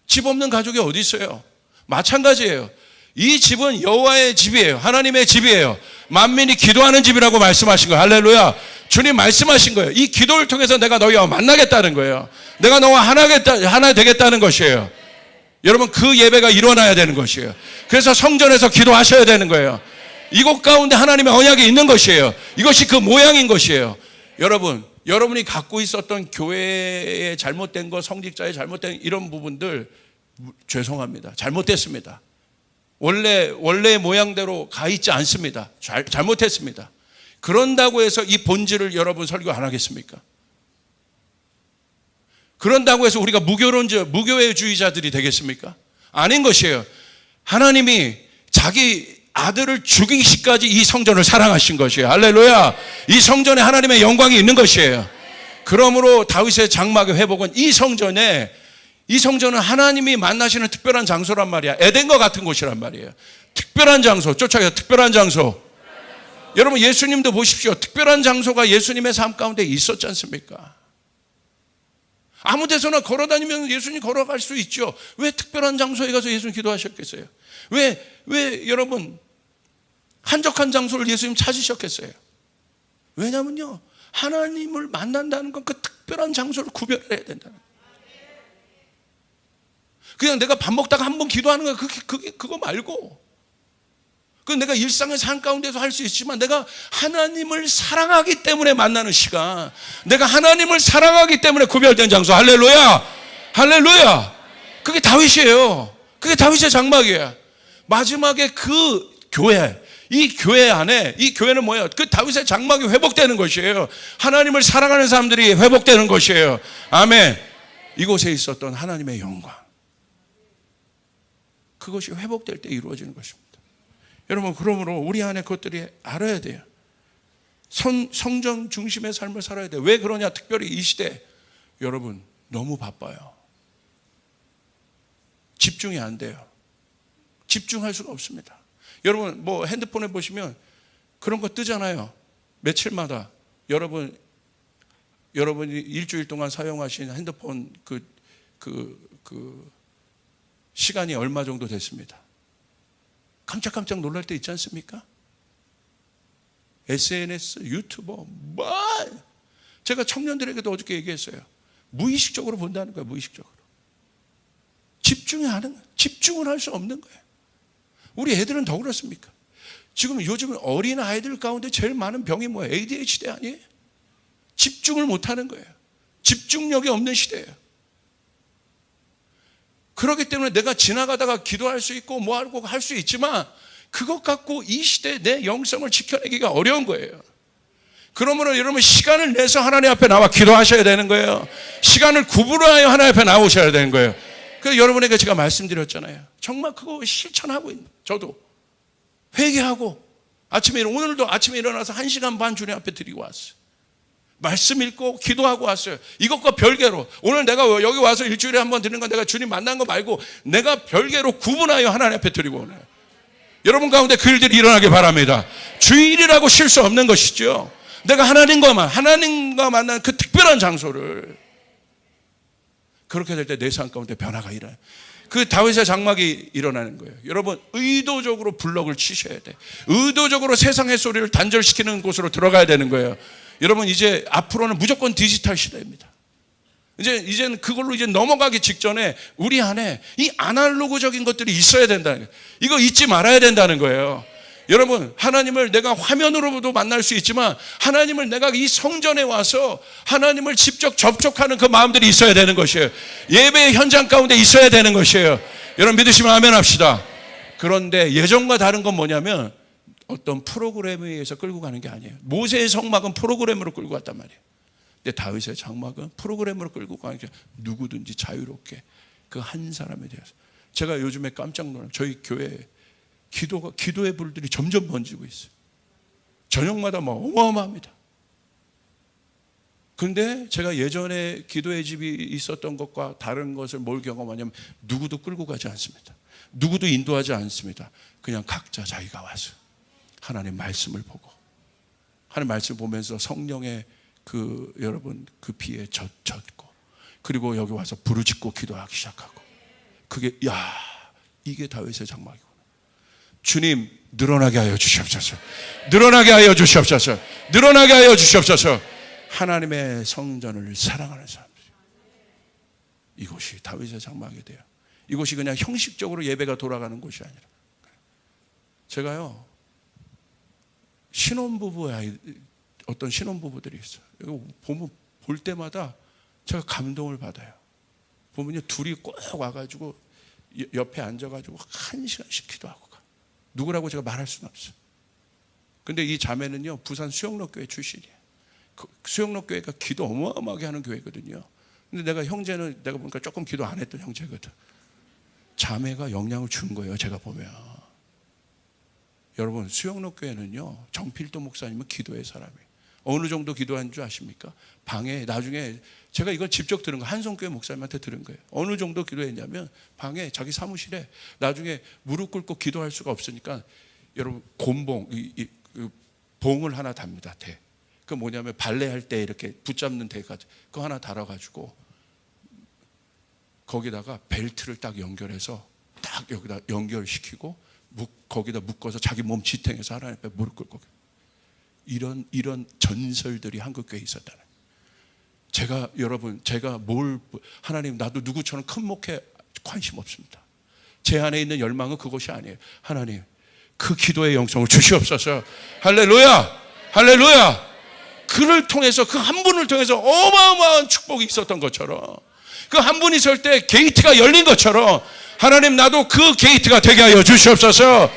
Speaker 1: 집 없는 가족이 어디 있어요? 마찬가지예요. 이 집은 여호와의 집이에요. 하나님의 집이에요. 만민이 기도하는 집이라고 말씀하신 거예요. 할렐루야. 주님 말씀하신 거예요. 이 기도를 통해서 내가 너희와 만나겠다는 거예요. 내가 너와 하나 되겠다는 것이에요. 여러분, 그 예배가 일어나야 되는 것이에요. 그래서 성전에서 기도하셔야 되는 거예요. 이곳 가운데 하나님의 언약이 있는 것이에요. 이것이 그 모양인 것이에요. 여러분이 갖고 있었던 교회의 잘못된 것, 성직자의 잘못된 이런 부분들 죄송합니다. 잘못됐습니다. 원래의 모양대로 가 있지 않습니다. 잘못했습니다. 그런다고 해서 이 본질을 여러분 설교 안 하겠습니까? 그런다고 해서 우리가 무교회주의자들이 되겠습니까? 아닌 것이에요. 하나님이 자기 아들을 죽이기까지 이 성전을 사랑하신 것이에요. 할렐루야. 이 성전에 하나님의 영광이 있는 것이에요. 그러므로 다윗의 장막의 회복은 이 성전은 하나님이 만나시는 특별한 장소란 말이야. 에덴과 같은 곳이란 말이에요. 특별한 장소, 쫓아가요. 특별한 장소. 여러분, 예수님도 보십시오. 특별한 장소가 예수님의 삶 가운데 있었지 않습니까? 아무 데서나 걸어다니면 예수님 걸어갈 수 있죠. 왜 특별한 장소에 가서 예수님 기도하셨겠어요? 왜 여러분 한적한 장소를 예수님 찾으셨겠어요? 왜냐면요, 하나님을 만난다는 건 그 특별한 장소를 구별해야 된다는 거예요. 그냥 내가 밥 먹다가 한 번 기도하는 거 그거 말고, 그 내가 일상의 삶 가운데서 할 수 있지만 내가 하나님을 사랑하기 때문에 만나는 시간, 내가 하나님을 사랑하기 때문에 구별된 장소. 할렐루야. 할렐루야. 그게 다윗이에요. 그게 다윗의 장막이에요. 마지막에 그 교회, 이 교회 안에, 이 교회는 뭐예요? 그 다윗의 장막이 회복되는 것이에요. 하나님을 사랑하는 사람들이 회복되는 것이에요. 아멘. 이곳에 있었던 하나님의 영광, 그것이 회복될 때 이루어지는 것입니다. 여러분, 그러므로 우리 안에 그것들이 알아야 돼요. 성전 중심의 삶을 살아야 돼요. 왜 그러냐? 특별히 이 시대 여러분 너무 바빠요. 집중이 안 돼요. 집중할 수가 없습니다. 여러분, 핸드폰에 보시면 그런 거 뜨잖아요. 며칠마다 여러분이 일주일 동안 사용하신 핸드폰 시간이 얼마 정도 됐습니다. 깜짝깜짝 놀랄 때 있지 않습니까? SNS, 유튜버, 제가 청년들에게도 어저께 얘기했어요. 무의식적으로 본다는 거예요. 무의식적으로. 집중을 할 수 없는 거예요. 우리 애들은 더 그렇습니까? 요즘 어린 아이들 가운데 제일 많은 병이 뭐예요? ADHD 아니에요? 집중을 못하는 거예요. 집중력이 없는 시대예요. 그렇기 때문에 내가 지나가다가 기도할 수 있고 하고 할 수 있지만 그것 갖고 이 시대에 내 영성을 지켜내기가 어려운 거예요. 그러므로 여러분, 시간을 내서 하나님 앞에 나와 기도하셔야 되는 거예요. 시간을 구분하여 하나님 앞에 나오셔야 되는 거예요. 그래서 여러분에게 제가 말씀드렸잖아요. 정말 그거 실천하고 있는, 저도 회개하고 오늘도 아침에 일어나서 1시간 반 주님 앞에 드리고 왔어요. 말씀 읽고 기도하고 왔어요. 이것과 별개로 오늘 내가 여기 와서 일주일에 한 번 드리는 건 내가 주님 만난 거 말고 내가 별개로 구분하여 하나님 앞에 드리고 오네요. 여러분 가운데 그 일들이 일어나길 바랍니다. 주일이라고 쉴 수 없는 것이죠. 내가 하나님과 만나는 그 특별한 장소를, 그렇게 될 때 내 삶 가운데 변화가 일어나요. 그 다윗의 장막이 일어나는 거예요. 여러분, 의도적으로 블럭을 치셔야 돼. 의도적으로 세상의 소리를 단절시키는 곳으로 들어가야 되는 거예요. 여러분, 이제 앞으로는 무조건 디지털 시대입니다. 이제는 그걸로 넘어가기 직전에 우리 안에 이 아날로그적인 것들이 있어야 된다는 거예요. 이거 잊지 말아야 된다는 거예요. 여러분, 하나님을 내가 화면으로도 만날 수 있지만 하나님을 내가 이 성전에 와서 하나님을 직접 접촉하는 그 마음들이 있어야 되는 것이에요. 예배의 현장 가운데 있어야 되는 것이에요. 여러분 믿으시면 아멘 합시다. 그런데 예전과 다른 건 뭐냐면 어떤 프로그램에 의해서 끌고 가는 게 아니에요. 모세의 성막은 프로그램으로 끌고 갔단 말이에요. 근데 다윗의 장막은 프로그램으로 끌고 가는 게 누구든지 자유롭게 그 한 사람에 대해서. 제가 요즘에 깜짝 놀라요. 저희 교회에 기도의 불들이 점점 번지고 있어요. 저녁마다 막 어마어마합니다. 그런데 제가 예전에 기도의 집이 있었던 것과 다른 것을 뭘 경험하냐면 누구도 끌고 가지 않습니다. 누구도 인도하지 않습니다. 그냥 각자 자기가 와서 하나님 말씀을 보고 하나님 말씀을 보면서 성령의 여러분 그 비에 젖고 그리고 여기 와서 부르짖고 기도하기 시작하고 그게 이게 다윗의 장막이구나. 주님 늘어나게 하여 주시옵소서. 늘어나게 하여 주시옵소서. 늘어나게 하여 주시옵소서. 하나님의 성전을 사랑하는 사람들. 이곳이 다윗의 장막이 돼요. 이곳이 그냥 형식적으로 예배가 돌아가는 곳이 아니라. 제가요 어떤 신혼부부들이 있어요. 이거 볼 때마다 제가 감동을 받아요. 보면요 둘이 꼭 와가지고 옆에 앉아가지고 1시간씩 기도하고 가. 누구라고 제가 말할 수는 없어요. 근데 이 자매는요 부산 수영로교회 출신이에요. 수영로교회가 기도 어마어마하게 하는 교회거든요. 근데 내가 보니까 조금 기도 안 했던 형제거든. 자매가 영향을 준 거예요. 제가 보면 여러분 수영로교회는요 정필도 목사님은 기도의 사람이에요. 어느 정도 기도한 줄 아십니까? 방에 나중에 제가 이걸 직접 들은 거 한송교회 목사님한테 들은 거예요. 어느 정도 기도했냐면 방에 자기 사무실에 나중에 무릎 꿇고 기도할 수가 없으니까 여러분 곤봉 봉을 하나 답니다. 그 뭐냐면 발레할 때 이렇게 붙잡는 대가 그거 하나 달아가지고 거기다가 벨트를 딱 연결해서 딱 여기다 연결시키고 거기다 묶어서 자기 몸 지탱해서 하나님 앞에 무릎 꿇고 이런 전설들이 한국교회에 있었다는. 제가 하나님 나도 누구처럼 큰 목회 관심 없습니다. 제 안에 있는 열망은 그것이 아니에요. 하나님 그 기도의 영성을 주시옵소서. 할렐루야, 할렐루야. 그를 통해서 그 한 분을 통해서 어마어마한 축복이 있었던 것처럼 그 한 분이 설 때 게이트가 열린 것처럼 하나님 나도 그 게이트가 되게 하여 주시옵소서.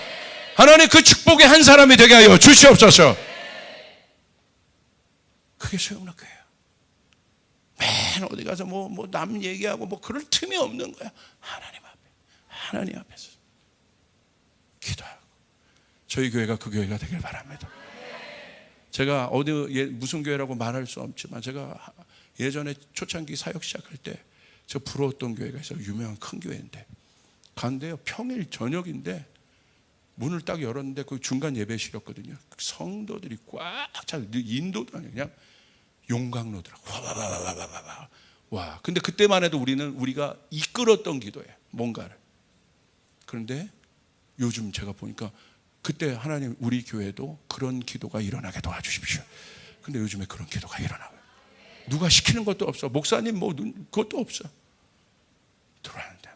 Speaker 1: 하나님 그 축복의 한 사람이 되게 하여 주시옵소서. 그게 수영로교회예요. 맨 어디 가서 남 얘기하고 그럴 틈이 없는 거야. 하나님 앞에서 기도하고 저희 교회가 그 교회가 되길 바랍니다. 제가 무슨 교회라고 말할 수 없지만 제가 예전에 초창기 사역 시작할 때 저 부러웠던 교회가 있어요. 유명한 큰 교회인데 간데요 평일 저녁인데 문을 딱 열었는데 그 중간 예배실이었거든요. 성도들이 꽉 차. 인도도 아니에요. 그냥 용광로더라고. 와. 근데 그때만 해도 우리가 이끌었던 기도예요. 뭔가를. 그런데 요즘 제가 보니까 그때 하나님 우리 교회도 그런 기도가 일어나게 도와주십시오. 근데 요즘에 그런 기도가 일어나요. 누가 시키는 것도 없어. 목사님 그것도 없어. 들어왔는데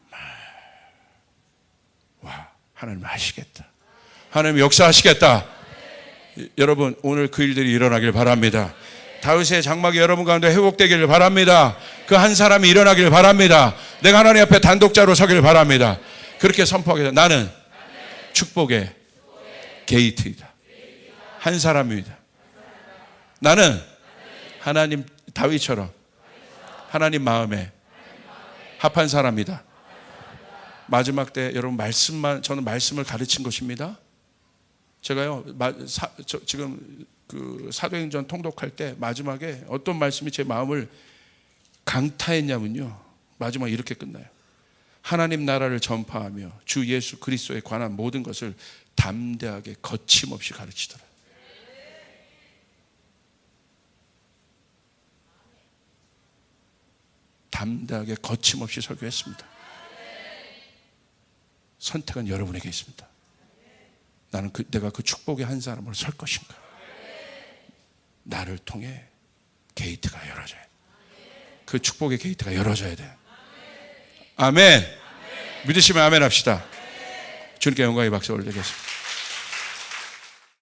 Speaker 1: 와, 하나님 하시겠다. 하나님 역사하시겠다. 여러분 오늘 그 일들이 일어나길 바랍니다. 다윗의 장막이 여러분 가운데 회복되기를 바랍니다. 그 한 사람이 일어나길 바랍니다. 내가 하나님 앞에 단독자로 서기를 바랍니다. 그렇게 선포하게 나는 축복의 게이트이다. 한 사람입니다. 나는 하나님 다윗처럼 하나님 마음에 합한 사람이다. 마지막 때 여러분 저는 말씀을 가르친 것입니다. 제가요 지금 그 사도행전 통독할 때 마지막에 어떤 말씀이 제 마음을 강타했냐면요. 마지막 이렇게 끝나요. 하나님 나라를 전파하며 주 예수 그리스도에 관한 모든 것을 담대하게 거침없이 가르치더라. 담대하게 거침없이 설교했습니다. 선택은 여러분에게 있습니다. 나는 내가 그 축복의 한 사람으로 설 것인가. 나를 통해 게이트가 열어져야 돼. 그 축복의 게이트가 열어져야 돼. 아멘. 믿으시면 아멘 합시다. 주님께 영광의 박수 올리겠습니다.